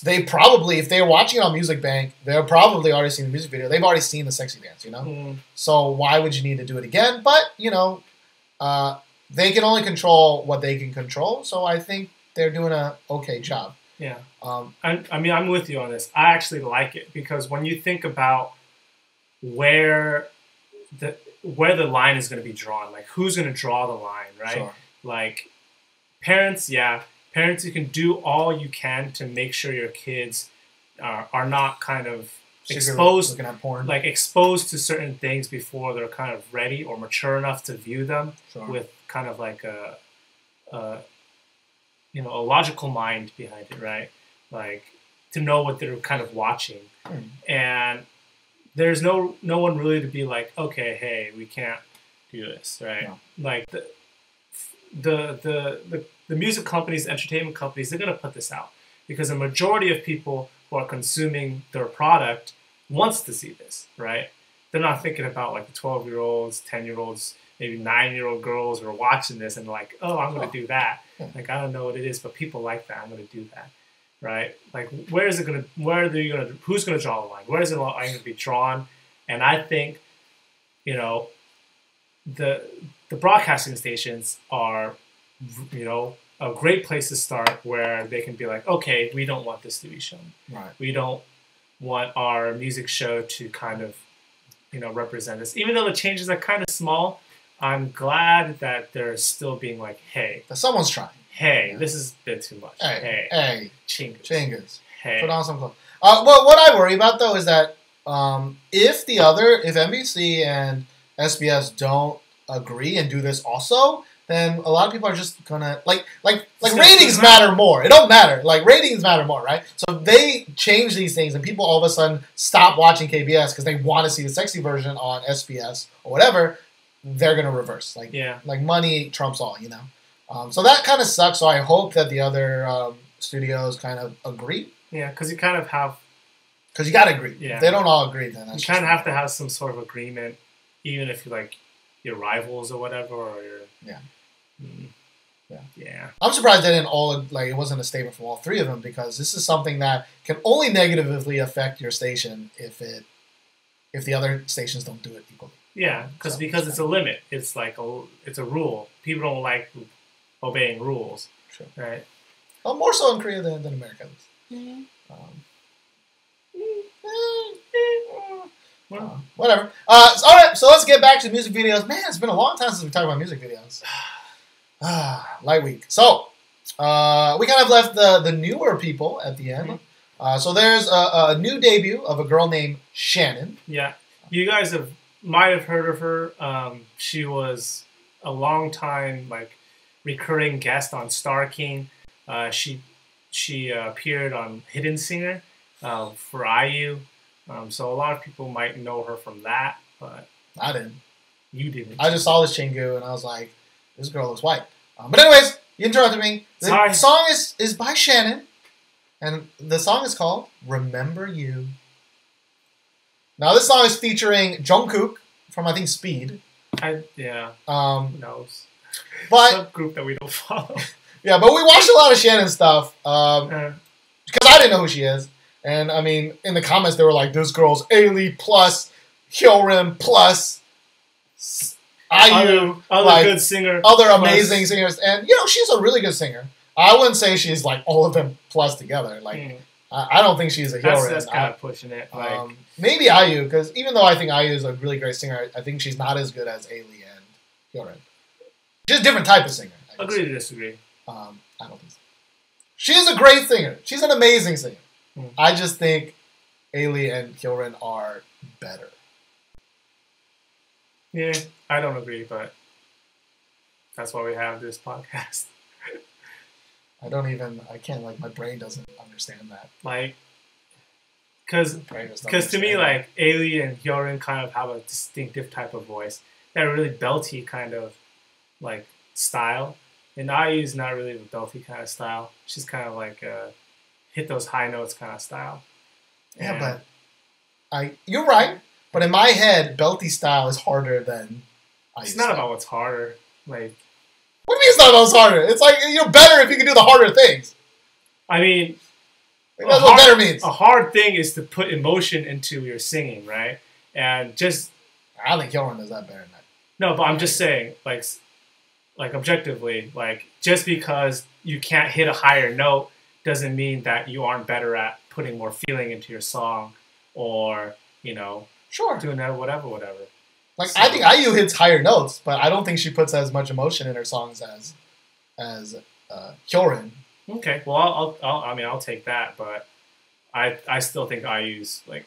They probably, if they're watching it on Music Bank, they're probably already seen the music video. They've already seen the sexy dance, So why would you need to do it again? But, they can only control what they can control. So I think they're doing a okay job. Yeah. I'm with you on this. I actually like it because when you think about where the line is going to be drawn, like who's going to draw the line, right? Sure. Like parents, you can do all you can to make sure your kids are not kind of exposed to certain things before they're kind of ready or mature enough to view them with kind of like a logical mind behind it, right? Like to know what they're kind of watching. And there's no one really to be like, okay, hey, we can't do this, right? No. Like the music companies, entertainment companies, they're gonna put this out because the majority of people who are consuming their product wants to see this, right? They're not thinking about like the 12-year-olds, 10-year-olds, maybe 9-year-old girls who are watching this and like, oh, I'm gonna do that. Like I don't know what it is, but people like that. I'm gonna do that, right? Like who's gonna draw the line? Where is the line gonna be drawn? And I think, the broadcasting stations are, a great place to start where they can be like, okay, we don't want this to be shown. Right. We don't want our music show to kind of, represent this. Even though the changes are kind of small, I'm glad that they're still being like, hey. Someone's trying. Hey, this is a bit too much. Hey. Chingas. Hey. Put on some clothes. Well, what I worry about, though, is that if NBC and SBS don't agree and do this also, then a lot of people are just gonna like ratings matter more. It don't matter. Like ratings matter more, right? So if they change these things and people all of a sudden stop watching KBS because they want to see the sexy version on SBS or whatever, they're gonna reverse. Like money trumps all, So that kind of sucks. So I hope that the other studios kind of agree. Yeah, because you kind of have. Because you gotta agree. Yeah. If they don't all agree, then that's you kind of have to have some sort of agreement, even if you like your rivals or whatever, or your Yeah. I'm surprised they didn't all, like, it wasn't a statement from all three of them, because this is something that can only negatively affect your station if the other stations don't do it equally. Yeah, because it's a limit. It's like it's a rule. People don't like obeying rules. Sure. Right. Well, more so in Korea than America. Whatever. All right, so let's get back to music videos. Man, it's been a long time since we talked about music videos. Light week. So, we kind of left the newer people at the end. So there's a new debut of a girl named Shannon. Yeah. You guys might have heard of her. She was a long time, like, recurring guest on Star King. She appeared on Hidden Singer for IU. So a lot of people might know her from that, but I didn't. You didn't. I just saw this Chingu and I was like, this girl looks white. But anyways, you interrupted me. The song is by Shannon, and the song is called Remember You. Now, this song is featuring Jongkook from, I think, Speed. Who knows? But some group that we don't follow. Yeah, but we watched a lot of Shannon stuff because I didn't know who she is. And, I mean, in the comments, they were like, this girl's Ailey plus Hyorin plus IU. Other like, good singer. Other amazing singers. And, you know, she's a really good singer. I wouldn't say she's, like, all of them plus together. Like, I don't think she's a Hyorin. That's kind of pushing it. Like, maybe IU, because even though I think IU is a really great singer, I think she's not as good as Ailey and Hyorin. Just a different type of singer. Agree to disagree. I don't think so. She's a great singer. She's an amazing singer. I just think Ailey and Hyorin are better. Yeah, I don't agree, but that's why we have this podcast. I can't, like, my brain doesn't understand that. Like, because to me, like, Ailey and Hyorin kind of have a distinctive type of voice. That really belty kind of, like, style. And IU's not really the belty kind of style. She's kind of like hit those high notes kind of style. Yeah, but you're right. But in my head, belty style is harder than IU. It's not about what's harder. Like, what do you mean it's not about what's harder? It's like you're better if you can do the harder things. I mean, that's what better means. A hard thing is to put emotion into your singing, right? And just I don't think Hyorin does that better than that. No, but I'm just saying, like objectively, like, just because you can't hit a higher note doesn't mean that you aren't better at putting more feeling into your song, or, you know, doing that, whatever. Like, so, I think IU hits higher notes, but I don't think she puts as much emotion in her songs as Hyorin. Okay, well, I'll take that, but I still think IU's, like,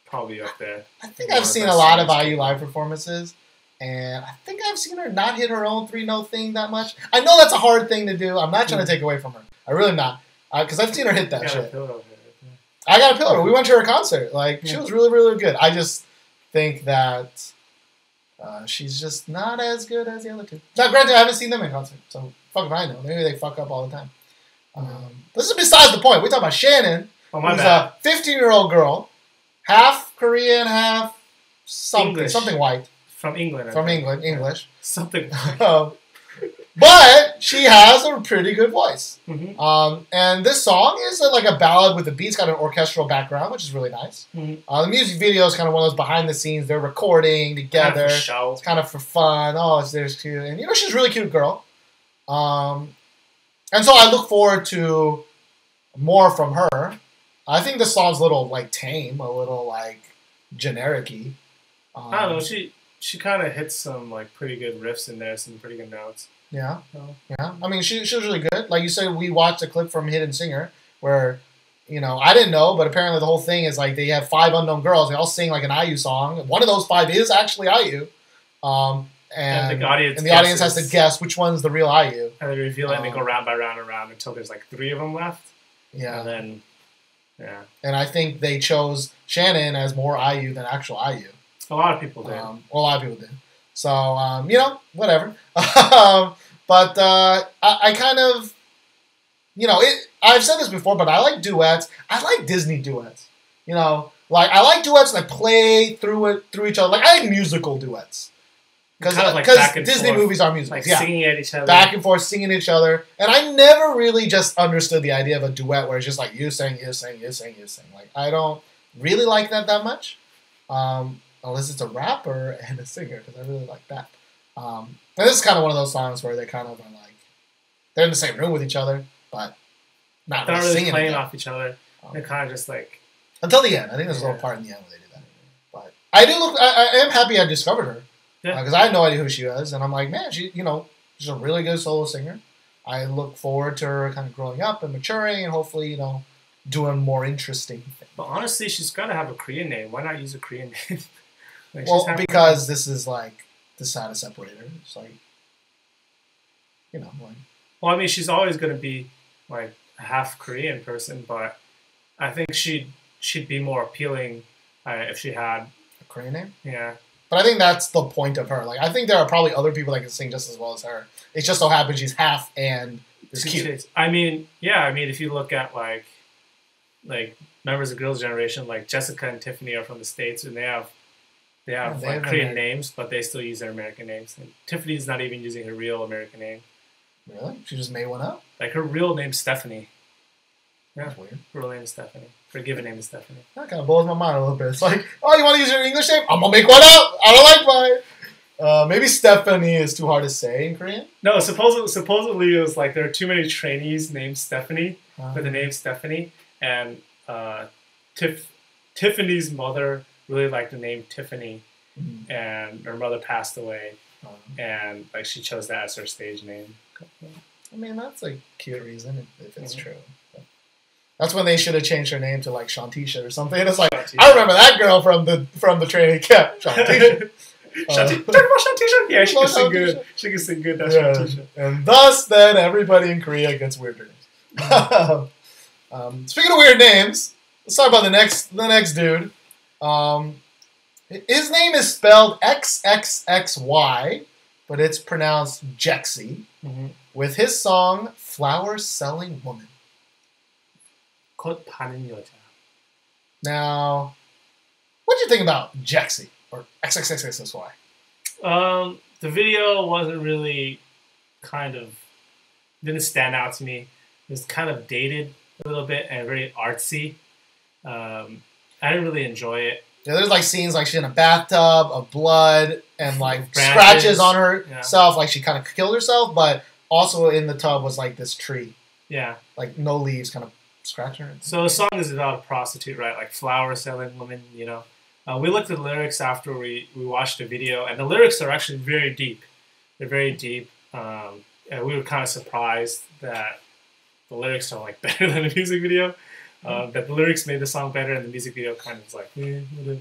probably up there. I think I've seen a lot of IU live performances. And I think I've seen her not hit her own 3-note thing that much. I know that's a hard thing to do. I'm not trying to take away from her. I really not. Because I've seen her hit that shit. I got a pillow. We went to her concert. Like, she was really, really good. I just think that she's just not as good as the other two. Now, granted, I haven't seen them in concert. So, fuck if I know. Maybe they fuck up all the time. This is besides the point. We're talking about Shannon, who's a 15-year-old girl, half Korean, half something white. From England. English. Something. But she has a pretty good voice. And this song is like a ballad with the beats, got an orchestral background, which is really nice. The music video is kind of one of those behind the scenes. They're recording together. Kind of for show. It's kind of for fun. Oh, there's cute. And, you know, she's a really cute girl. And so I look forward to more from her. I think the song's a little, like, tame, a little, like, generic-y. I don't know. She kind of hits some, like, pretty good riffs in there, some pretty good notes. Yeah. Yeah. I mean, she was really good. Like you said, we watched a clip from Hidden Singer where, you know, I didn't know, but apparently the whole thing is, like, they have 5 unknown girls. They all sing, like, an IU song. One of those 5 is actually IU. And the audience has to guess which one's the real IU. And they reveal it, and they go round by round and round until there's, like, 3 of them left. Yeah. And then, yeah. And I think they chose Shannon as more IU than actual IU. A lot of people did. A lot of people did. So, you know, whatever. But I kind of, you know, I've said this before, but I like duets. I like Disney duets. You know, like, I like duets that play through each other. Like, I like musical duets. Because kind of like back and Disney forth, movies are musicals. like Yeah. singing at each other. Back and forth, singing each other. And I never really just understood the idea of a duet where it's just like you sing, you sing, you sing, you sing. Like, I don't really like that much. Unless it's a rapper and a singer, because I really like that. And this is kind of one of those songs where they kind of are like, they're in the same room with each other, but not really singing playing together. off each other. They're kind of just like... Until the end. I think there's a little part in the end where they do that. But I am happy I discovered her. Because I had no idea who she was, and I'm like, man, she's a really good solo singer. I look forward to her kind of growing up and maturing, and hopefully, doing more interesting things. But honestly, she's got to have a Korean name. Why not use a Korean name? Because this is like decided to separate her. It's like, like. Well, I mean, she's always going to be like a half Korean person, but I think she'd be more appealing if she had a Korean name. Yeah. But I think that's the point of her. Like, I think there are probably other people that can sing just as well as her. It just so happens she's half and is cute. I mean, yeah. I mean, if you look at like members of Girls' Generation, like Jessica and Tiffany are from the States, and they have like Korean names, but they still use their American names. And Tiffany's not even using her real American name. Really? She just made one up? Like her real name's Stephanie. Yeah. That's weird. Her real name is Stephanie. Her given name is Stephanie. That kind of blows my mind a little bit. It's like, oh, you want to use your English name? I'm going to make one up. I don't like mine. Maybe Stephanie is too hard to say in Korean? No, supposedly it was like there are too many trainees named Stephanie with the name Stephanie. And Tiffany's mother really liked the name Tiffany. Mm-hmm. And her mother passed away. And like she chose that as her stage name. I mean, that's a cute reason if it's true. But that's when they should have changed her name to like Shantisha or something. And it's like, I remember that girl from the training camp, Shantisha. Talk about Shantisha? Yeah, she can sing good. She can sing good, that's Shantisha. And thus, then, everybody in Korea gets weird names. Speaking of weird names, let's talk about the next dude. His name is spelled XXXY, but it's pronounced Jexy, with his song Flower Selling Woman. 곧 파는 여자. Now, what do you think about Jexy, or XXXY? The video wasn't really didn't stand out to me. It was kind of dated a little bit and very artsy. I didn't really enjoy it. Yeah, there's like scenes like she's in a bathtub of blood and like scratches on herself, like she kind of killed herself, but also in the tub was like this tree. Yeah. Like no leaves kind of scratching her. So the song is about a prostitute, right? Like flower selling woman, We looked at the lyrics after we watched the video, and the lyrics are actually very deep. They're very deep. And we were kind of surprised that the lyrics are like better than the music video. That the lyrics made the song better, and the music video kind of was like, whatever.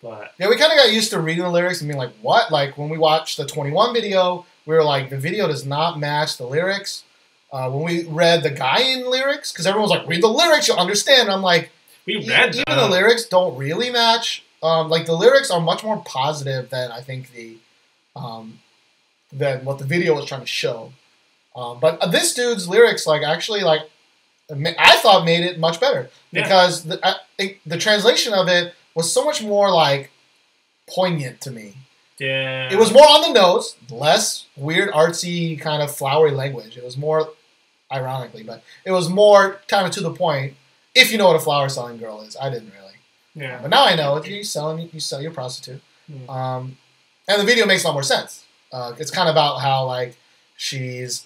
But yeah, we kind of got used to reading the lyrics and being like, what? Like when we watched the 21 video, we were like, the video does not match the lyrics. When we read the guy in lyrics, because everyone was like, read the lyrics, you'll understand. And I'm like, even the lyrics don't really match. Like the lyrics are much more positive than I think than what the video was trying to show. But this dude's lyrics, like actually, like I thought made it much better because the translation of it was so much more like poignant to me. Yeah, it was more on the nose, less weird, artsy, kind of flowery language. It was more, ironically, but it was more kind of to the point. If you know what a flower selling girl is, I didn't really. Yeah, but now I know. If you sell your prostitute. And the video makes a lot more sense. It's kind of about how like she's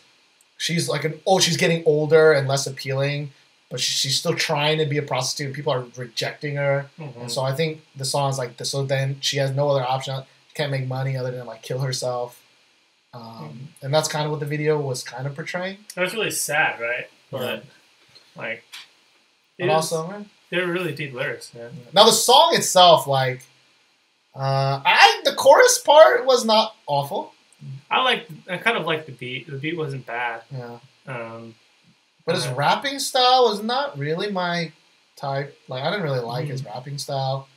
like she's getting older and less appealing, but she's still trying to be a prostitute. People are rejecting her, and so I think the song's like this. So then she has no other option. She can't make money other than like kill herself, and that's kind of what the video was kind of portraying. That was really sad, right? But like, but also they're really deep lyrics, man. Now the song itself, like, the chorus part was not awful. I kind of liked the beat. The beat wasn't bad. Yeah. But his rapping style was not really my type. Like, I didn't really like his rapping style.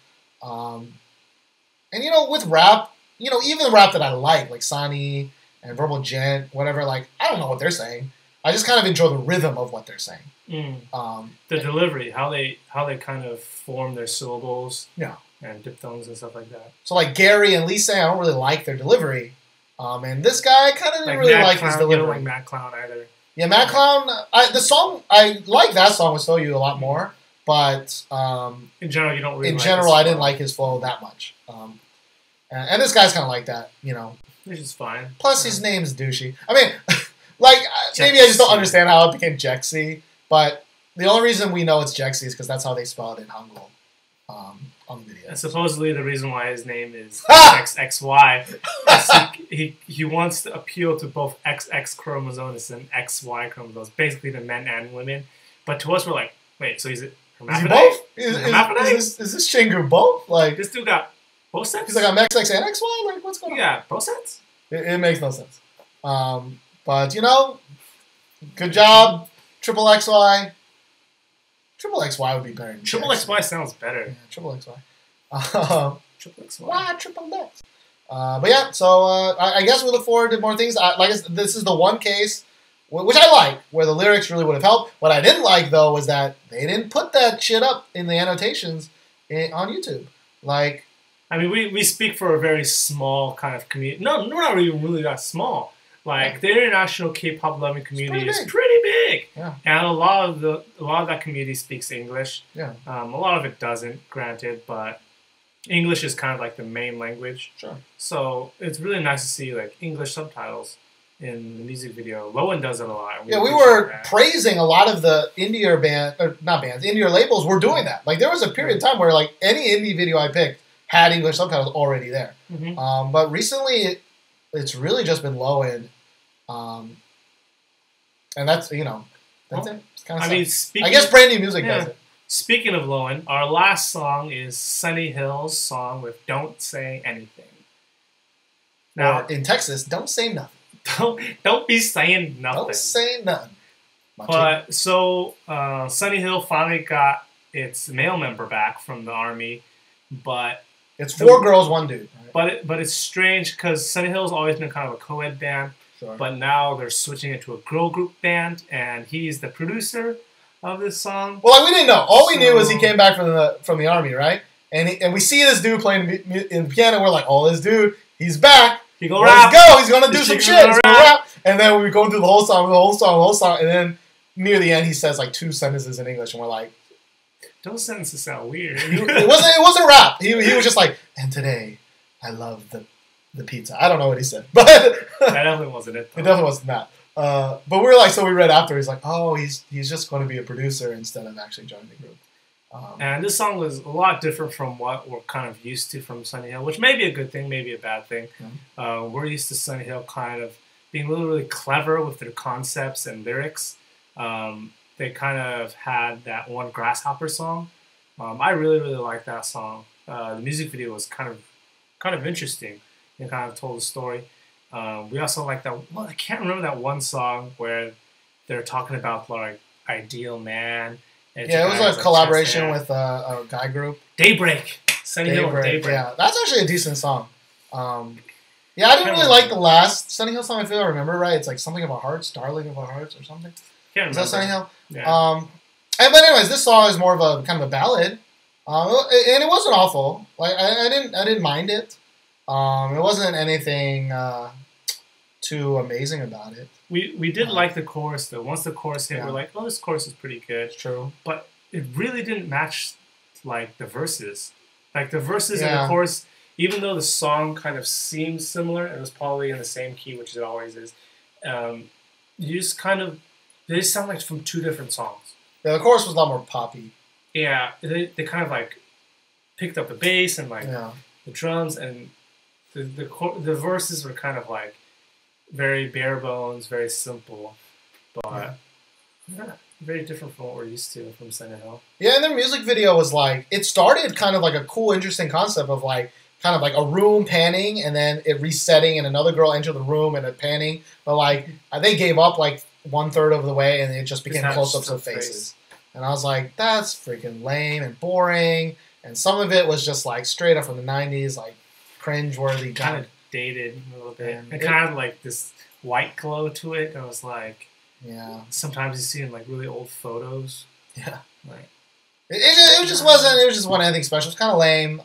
And, with rap, even the rap that I like Sonny and Verbal Gent, whatever, like, I don't know what they're saying. I just kind of enjoy the rhythm of what they're saying. The delivery, how they kind of form their syllables. Yeah. and diphthongs and stuff like that. So like Gary and Lisa, I don't really like their delivery. And this guy kind of didn't really Mad like Clown, his delivery. You don't like Mad Clown either. Yeah, Mad Clown. The song I like that song with So You a lot more, but in general, you don't really. In general, I didn't like his flow that much. And this guy's kind of like that, you know. Which is fine. Plus, his name's douchey. I mean, like maybe I just don't understand how it became Jexy, but the only reason we know it's Jexy is because that's how they spell it in Hangul on the video. And supposedly the reason why his name is XXXY is he wants to appeal to both XX chromosomes and XY chromosomes, basically to men and women. But to us, we're like, wait, so is it hermaphrodite? Is he both? Is this Chingu both? Like this dude got both sets? He's like, I'm XX and XY? Like, what's going on? Yeah, both sets? It makes no sense. But, you know, good job, Triple XY. Triple XY would be better than Triple XY sounds better. Yeah, Triple XY. Triple XY. Why Triple X? But yeah, so I guess we look forward to more things. This is the one case, which I like, where the lyrics really would have helped. What I didn't like, though, was that they didn't put that shit up in the annotations on YouTube. Like, I mean, we speak for a very small kind of community. No, we're not even really that small. Like, the international K-pop loving community is pretty big. Yeah. And a lot of that community speaks English. Yeah. A lot of it doesn't, granted, but English is kind of like the main language. Sure. So it's really nice to see like English subtitles in the music video. Lowen does it a lot. Yeah, we were praising a lot of the indie indie labels were doing that. Like, there was a period of time where like any indie video I picked had English subtitles already there. Mm-hmm. But recently, it's really just been Lowen, and that's, you know, that's it. It's kind of I mean, I guess brand new music does it. Speaking of Lowen, our last song is Sunny Hill's song with "Don't Say Anything." Now, in Texas, don't say nothing. Don't be saying nothing. Don't say nothing. But so Sunny Hill finally got its male member back from the army, but it's 4 girls, 1 dude. Right? But it's strange because Sunny Hill's always been kind of a co-ed band, but now they're switching it to a girl group band, and he's the producer of this song. Well, like, we didn't know. All we knew was he came back from the army, right? And we see this dude playing in the piano. We're like, oh, this dude, he's back. He gonna rap. Let's go. He's gonna do some shit. He's gonna rap. And then we go through the whole song, and then near the end, he says like 2 sentences in English, and we're like, those sentences sound weird. It wasn't a rap. He was just like, and today, I love the pizza. I don't know what he said, but that definitely wasn't it. Though. It definitely wasn't that. But we were like, so we read after. He's like, oh, he's just going to be a producer instead of actually joining the group. And this song was a lot different from what we're kind of used to from Sunny Hill, which may be a good thing, maybe a bad thing. Mm-hmm. We're used to Sunny Hill kind of being really clever with their concepts and lyrics. They kind of had that one Grasshopper song. I really like that song. The music video was kind of interesting and kind of told a story. We also like that. Well, I can't remember that one song where they're talking about like ideal man. Yeah, it was a collaboration with a guy group. Daybreak. Sunny Hill Daybreak. Yeah, that's actually a decent song. Yeah, I didn't really like the last Sunny Hill song. If I remember right, it's like something of our hearts, darling of our hearts, or something. Can't remember. Is that Sunny Hill? Yeah. But anyways, this song is more of a kind of a ballad, and it wasn't awful. Like I didn't mind it. It wasn't anything too amazing about it. We did like the chorus though. Once the chorus hit, we're like, oh, this chorus is pretty good. True. But it really didn't match like the verses. Like the verses and the chorus, even though the song kind of seems similar, it was probably in the same key, which it always is. You just kind of, they just sound like from 2 different songs. Yeah, the chorus was a lot more poppy. Yeah, they kind of like picked up the bass and like the drums, and the verses were kind of like very bare bones, very simple, but very different from what we're used to from Sunny Hill. Yeah, and their music video was like, it started kind of like a cool, interesting concept of like, kind of like a room panning and then it resetting and another girl entered the room and it panning, but like, they gave up like 1/3 of the way and it just became close-ups of faces. And I was like, that's freaking lame and boring, and some of it was just like straight up from the 90s, like cringe-worthy. Kind of dated a little bit. And kind of like this white glow to it. It was like, sometimes you see in like really old photos. Yeah. Like, It just wasn't. It just wasn't anything special. It's kind of lame.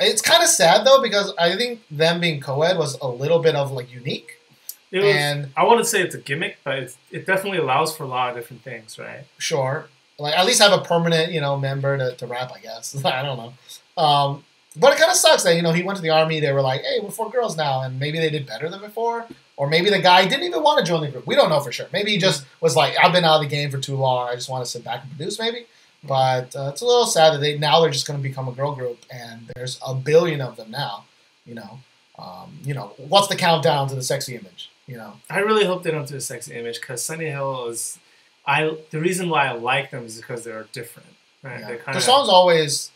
It's kind of sad though because I think them being co-ed was a little bit of like unique. I wouldn't say it's a gimmick, but it definitely allows for a lot of different things, right? Sure. Like at least have a permanent, member to rap, I guess. I don't know. But it kind of sucks that, he went to the army. They were like, hey, we're 4 girls now. And maybe they did better than before. Or maybe the guy didn't even want to join the group. We don't know for sure. Maybe he just was like, I've been out of the game for too long. I just want to sit back and produce maybe. But it's a little sad that they're just going to become a girl group. And there's a billion of them now, what's the countdown to the sexy image? I really hope they don't do a sexy image because Sunny Hill is... the reason why I like them is because they're different. Right? Yeah. Their songs always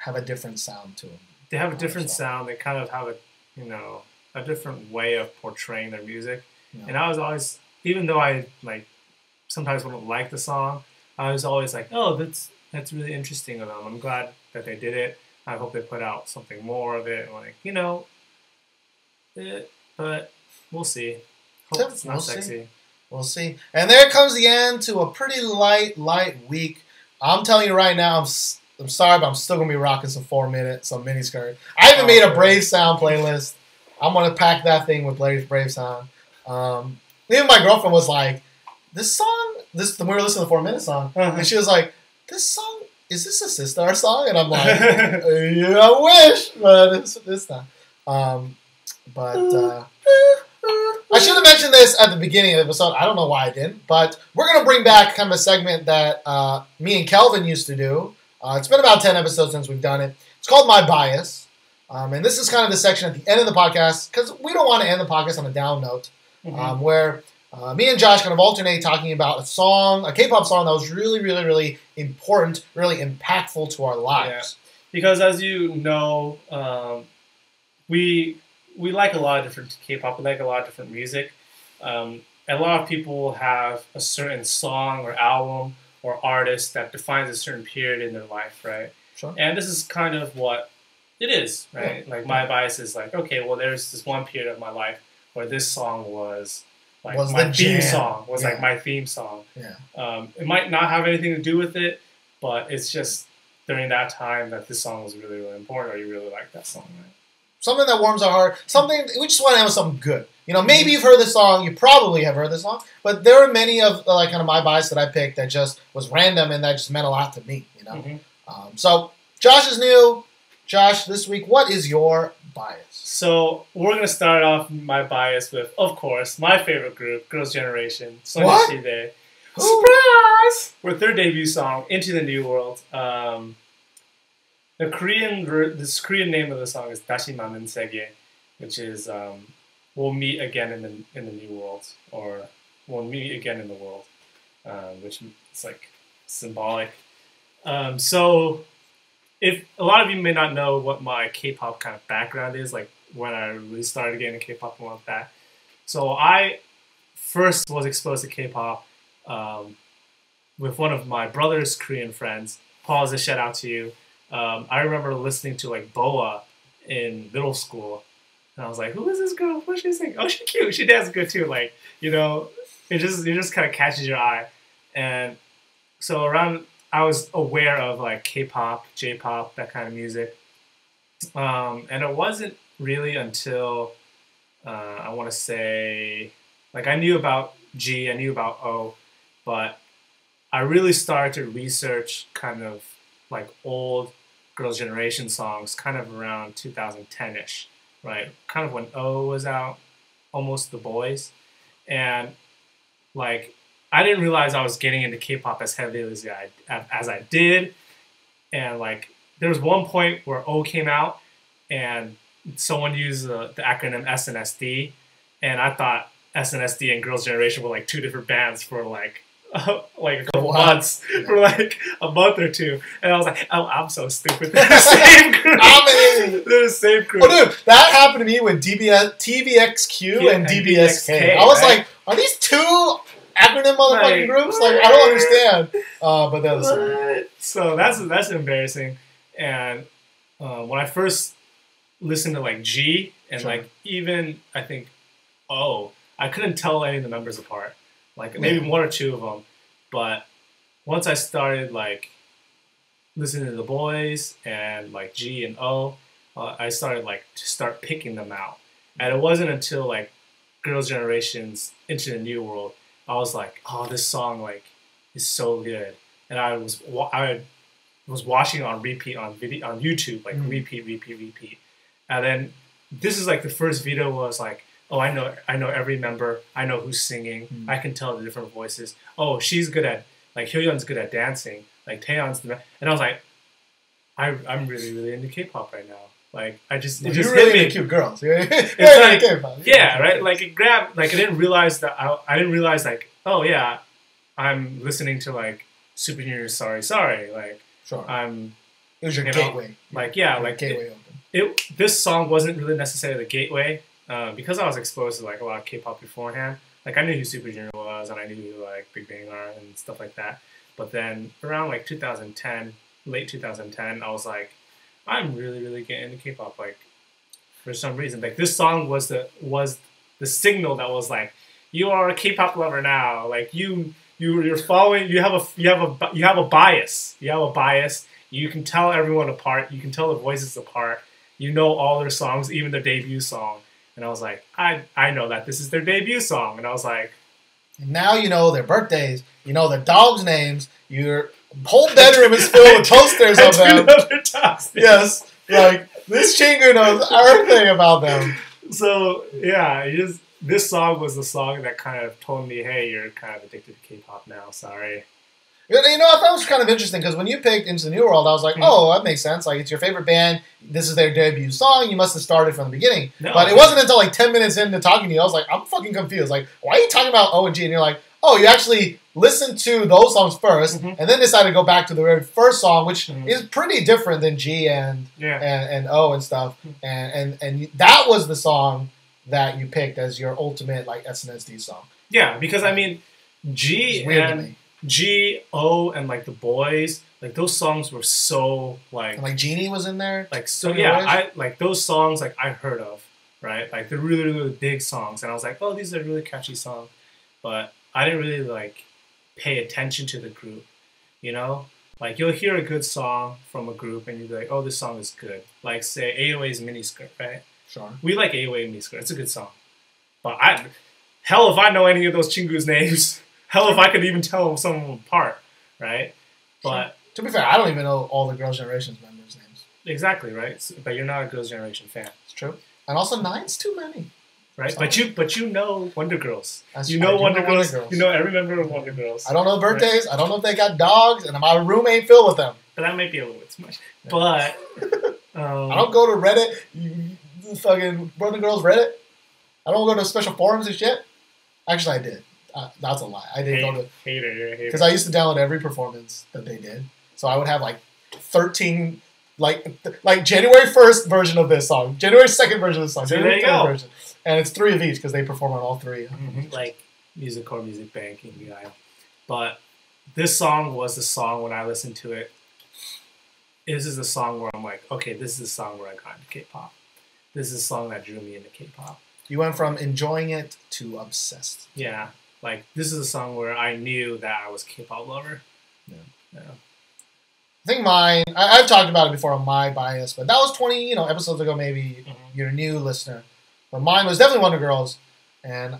have a different sound to them. They have a different sound. They kind of have a different way of portraying their music. Yeah. And I was always, even though I sometimes wouldn't like the song, I was always like, oh, that's really interesting of them. I'm glad that they did it. I hope they put out something more of it. But we'll see. Hope it's not sexy. We'll see. And there comes the end to a pretty light week. I'm telling you right now, I'm sorry, but I'm still going to be rocking some 4-minute, some miniskirt. I even made a Brave Sound playlist. I'm going to pack that thing with Brave Sound. Even my girlfriend was like, this song, when we were listening to the 4-minute song, and she was like, this song, is this a Sistar song? And I'm like, yeah, I wish, but it's not. I should have mentioned this at the beginning of the episode. I don't know why I didn't, but we're going to bring back kind of a segment that me and Kelvin used to do. It's been about 10 episodes since we've done it. It's called My Bias. And this is kind of the section at the end of the podcast, because we don't want to end the podcast on a down note, where me and Josh kind of alternate talking about a K-pop song that was really, really, really important, really impactful to our lives. Yeah. Because as you know, we like a lot of different K-pop. We like a lot of different music. A lot of people have a certain song or album or artist that defines a certain period in their life, right? Sure. And this is kind of what it is, right? Yeah. Like my bias is like, okay, well, there's this one period of my life where this song was like my theme song. Was like my theme song. Yeah. It might not have anything to do with it, but it's just during that time that this song was really, really important, or you really like that song, right? Something that warms our heart. Something we just want to have something good. Maybe you've heard this song. You probably have heard this song, but there are many of kind of my bias that I picked that just was random and that just meant a lot to me. So Josh is new. Josh, this week, what is your bias? So we're gonna start off my bias with, of course, my favorite group, Girls' Generation. What? Surprise! With their debut song, Into the New World. The Korean name of the song is Dashi Manen Sege, which is we'll meet again in the new world, or we'll meet again in the world, which is like symbolic. So if a lot of you may not know what my K-pop kind of background is, like when I really started getting into K-pop and all that. So I first was exposed to K-pop with one of my brother's Korean friends. Paul, a shout out to you. I remember listening to like Boa in middle school, and I was like, "Who is this girl? What's she singing? Oh, she's cute. She dances good too." Like, it just kind of catches your eye. And so I was aware of like K-pop, J-pop, that kind of music. And it wasn't really until I want to say, like, I knew about G, I knew about O, but I really started to research kind of like old Girls' Generation songs kind of around 2010-ish, right? Kind of when O was out, almost The Boys. And like, I didn't realize I was getting into K-pop as heavily as I did. And like, there was one point where O came out and someone used the acronym SNSD, and I thought SNSD and Girls' Generation were like two different bands for like a couple months, for like a month or two, and I was like, "Oh, I'm so stupid." They're the same group. They're the same group. Oh, dude, that happened to me with Txq U and DBSK. I was like, "Are these two acronym motherfucking groups? Like, I don't understand." But they're the same. So that's embarrassing. And when I first listened to like G and like even I think O, I couldn't tell any of the members apart. Like maybe one or two of them, but once I started like listening to the boys and like G and O, I started like to start picking them out. And it wasn't until like Girls' Generation's Into the New World, I was like, oh, this song like is so good. And I was watching it on repeat on YouTube, like repeat. And then this is like the first video was like, oh, I know every member, I know who's singing, I can tell the different voices. Oh, she's good at like Hyoyeon's good at dancing, like Taeyeon's and I was like, I'm really into K-pop right now. Like I just it just you're really hit me. into cute girls. It's like, yeah, right. Like it grabbed. Like I didn't realize that. I didn't realize like, oh yeah, I'm listening to like Super Junior's Sorry. Like sure. It was your gateway. Like yeah, like gateway open. This song wasn't really necessarily the gateway because I was exposed to like a lot of K-pop beforehand. Like I knew who Super Junior was and I knew who like Big Bang are and stuff like that. But then around like 2010, late 2010, I was like, I'm really getting into K-pop. Like for some reason, like this song was the signal that was like, you are a K-pop lover now. Like you're following. You have a bias. You have a bias. You can tell everyone apart. You can tell the voices apart. You know all their songs, even their debut song. And I was like, I know that this is their debut song. And I was like, and now you know their birthdays. You know their dogs' names. Your whole bedroom is filled with posters of them. Yes, like this Chingu knows everything about them. So yeah, this song was the song that kind of told me, hey, you're kind of addicted to K-pop now. Sorry. You know, I thought it was kind of interesting because when you picked Into the New World, I was like, oh, that makes sense. Like, it's your favorite band. This is their debut song. You must have started from the beginning. No, but it wasn't until like 10 minutes into talking to you, I was like, I'm fucking confused. Like, why are you talking about O and G? And you're like, oh, you actually listened to those songs first and then decided to go back to the very first song, which is pretty different than G and O and stuff. And that was the song that you picked as your ultimate like SNSD song. Yeah, because I mean, G, O, and like the boys, like those songs were so like. And like Genie was in there. Like so, yeah. I like those songs. Like I heard of, right? Like they're really big songs, and I was like, oh, these are really catchy songs, but I didn't really like pay attention to the group, you know. Like you'll hear a good song from a group, and you'll be like, oh, this song is good. Like say AOA's Miniskirt, right? Sure. We like AOA Miniskirt. It's a good song, but hell if I know any of those Chingu's names. Hell, if I could even tell some of them apart, right? But to be fair, I don't even know all the Girls' Generation's members' names. Exactly, right? So, but you're not a Girls' Generation fan. It's true. And also, 9's too many. Right? But you know Wonder Girls. You know Wonder Girls. You know every member of Wonder Girls. I don't know birthdays. Right? I don't know if they got dogs, and my room ain't filled with them. But that might be a little bit too much. Yeah. But I don't go to Reddit. You fucking Wonder Girls Reddit. I don't go to special forums and shit. Actually, I did. That's a lie. I didn't go to hater because I used to download every performance that they did. So I would have like 13, like January 1st version of this song, January 2nd version of this song, January 3rd version, and it's 3 of each because they perform on all 3. Like Music Core, Music Bank, and MYBIAS. But this song was the song when I listened to it. This is the song where I'm like, okay, this is the song where I got into K-pop. This is the song that drew me into K-pop. You went from enjoying it to obsessed. Yeah. Like, this is a song where I knew that I was a K-pop lover. Yeah. I think mine, I've talked about it before on MYBIAS, but that was 20, episodes ago maybe. You're a new listener. But mine was definitely Wonder Girls. And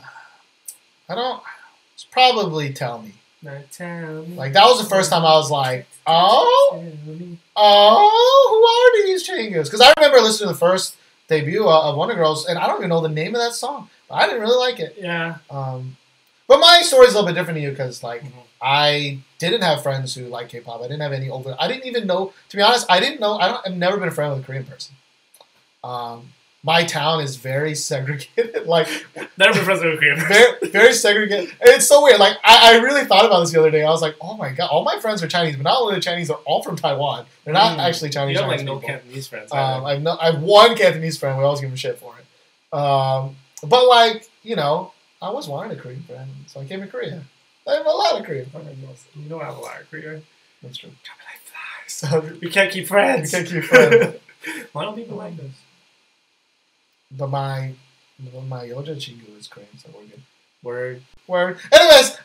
it's probably Tell Me. Like, that was the first time I was like, who are these Chingus? Because I remember listening to the first debut of Wonder Girls, and I don't even know the name of that song. But I didn't really like it. Yeah. But my story's a little bit different to you because, like, I didn't have friends who like K-pop. I didn't have any older. I didn't even know. To be honest, I didn't know. I've never been a friend with a Korean person. My town is very segregated. Like, never been friends with a Korean person. Very, very segregated. And it's so weird. Like, I really thought about this the other day. I was like, oh my god, all my friends are Chinese, but not only the Chinese, they're all from Taiwan. They're not actually Chinese. You have Chinese like no people. Cantonese friends. I have one Cantonese friend. We always give him shit for it. But like, I always wanted a Korean friend, so I came to Korea. I have a lot of Korean friends. You don't have a lot of Korean. That's true. So we can't keep friends. We can't keep friends. Why don't people like us? But my Yoja Chingu is Korean, so we're good. Word. Word. Anyways,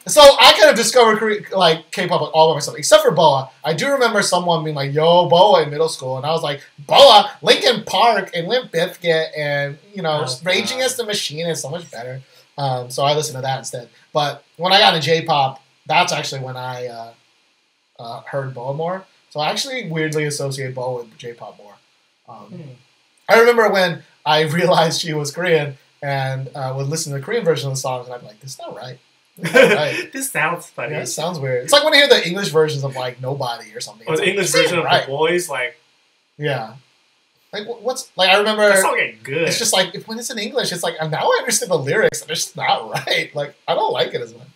so I kind of discovered like K-pop all by myself, except for Boa. I do remember someone being like, "Yo, Boa" in middle school, and I was like, "Boa, Linkin Park, and Limp Bizkit, and Rage Against the Machine is so much better." So I listened to that instead. But when I got into J-pop, that's actually when I heard Boa more. So I actually weirdly associate Boa with J-pop more. I remember when I realized she was Korean and would listen to the Korean version of the songs, and I'd be like, "This is not right. This, is not right. This sounds funny. Yeah, it sounds weird." It's like when I hear the English versions of like Nobody or something. Or the English version of The Boys, like. Yeah. Like, what's, like, I remember. That song get good. It's just like, when it's in English, it's like, now I understand the lyrics, and it's just not right. Like, I don't like it as much.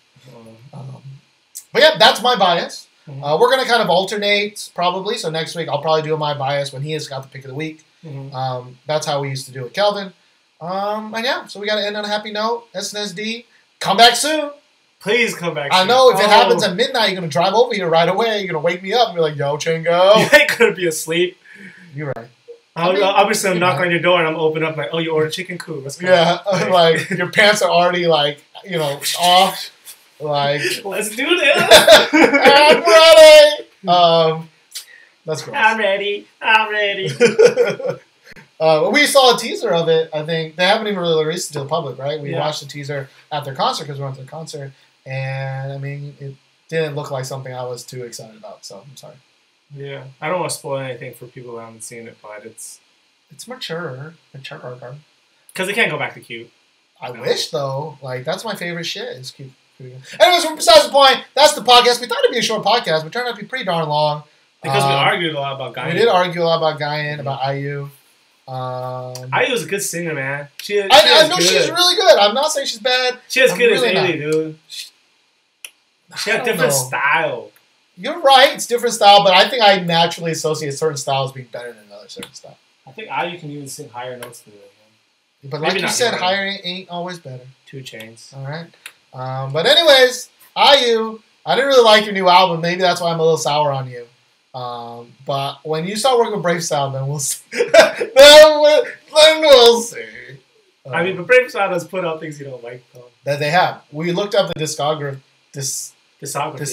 But yeah, that's my bias. We're going to kind of alternate, probably. So next week, I'll probably do my bias when he has got the pick of the week. That's how we used to do it, Kelvin. And yeah, so we got to end on a happy note. SNSD, come back soon. Please come back I soon. know if it happens at midnight, you're going to drive over here right away. You're going to wake me up and be like, "Yo, Chingo." You ain't going to be asleep. You're right. I'm just going to knock on your door and I'm open up like, "Oh, you ordered chicken cool. Let's go." Yeah, like your pants are already like, off. Like, let's do this. I'm ready. That's gross. I'm ready. We saw a teaser of it. I think they haven't even really released it to the public, right? We watched the teaser at their concert because we went to the concert, and I mean, it didn't look like something I was too excited about. So I'm sorry. Yeah, I don't want to spoil anything for people who haven't seen it, but it's mature. Because they can't go back to cute. I wish though. Like, that's my favorite shit. Is cute. Anyways, besides the point, that's the podcast. We thought it'd be a short podcast, but it turned out to be pretty darn long. Because we argued a lot about Guyan. We did argue a lot about Guyan, about IU. IU's a good singer, man. I know she's really good. I'm not saying she's bad. She as good as Ailey, dude. She had different style. You're right. It's different style, but I think I naturally associate certain styles being better than another certain style. I think IU can even sing higher notes than it. But like you said, higher ain't always better. 2 Chainz. All right. But anyways, IU, I didn't really like your new album. Maybe that's why I'm a little sour on you. But when you start working with Brave Sound, then we'll see. then we'll see. I mean, but Brave Sound has put out things you don't like, though. That they have. We looked up the discography. Discography.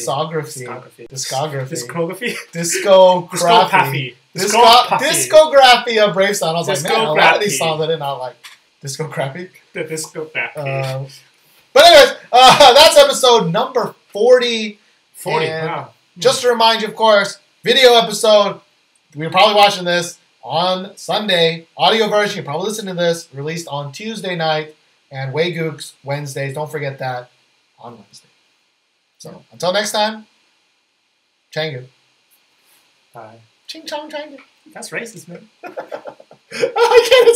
Discography of Brave Sound. I was like, man, a lot of these songs I did not like. Discography? The discography. But anyways, that's episode number 40. 40, wow. Just to remind you, of course, video episode. We're probably watching this on Sunday. Audio version, you're probably listening to this, released on Tuesday night. And Waygooks Wednesdays. Don't forget that on Wednesday. So, until next time, Changu. Bye. Ching chong Changu. That's racist, man. I can't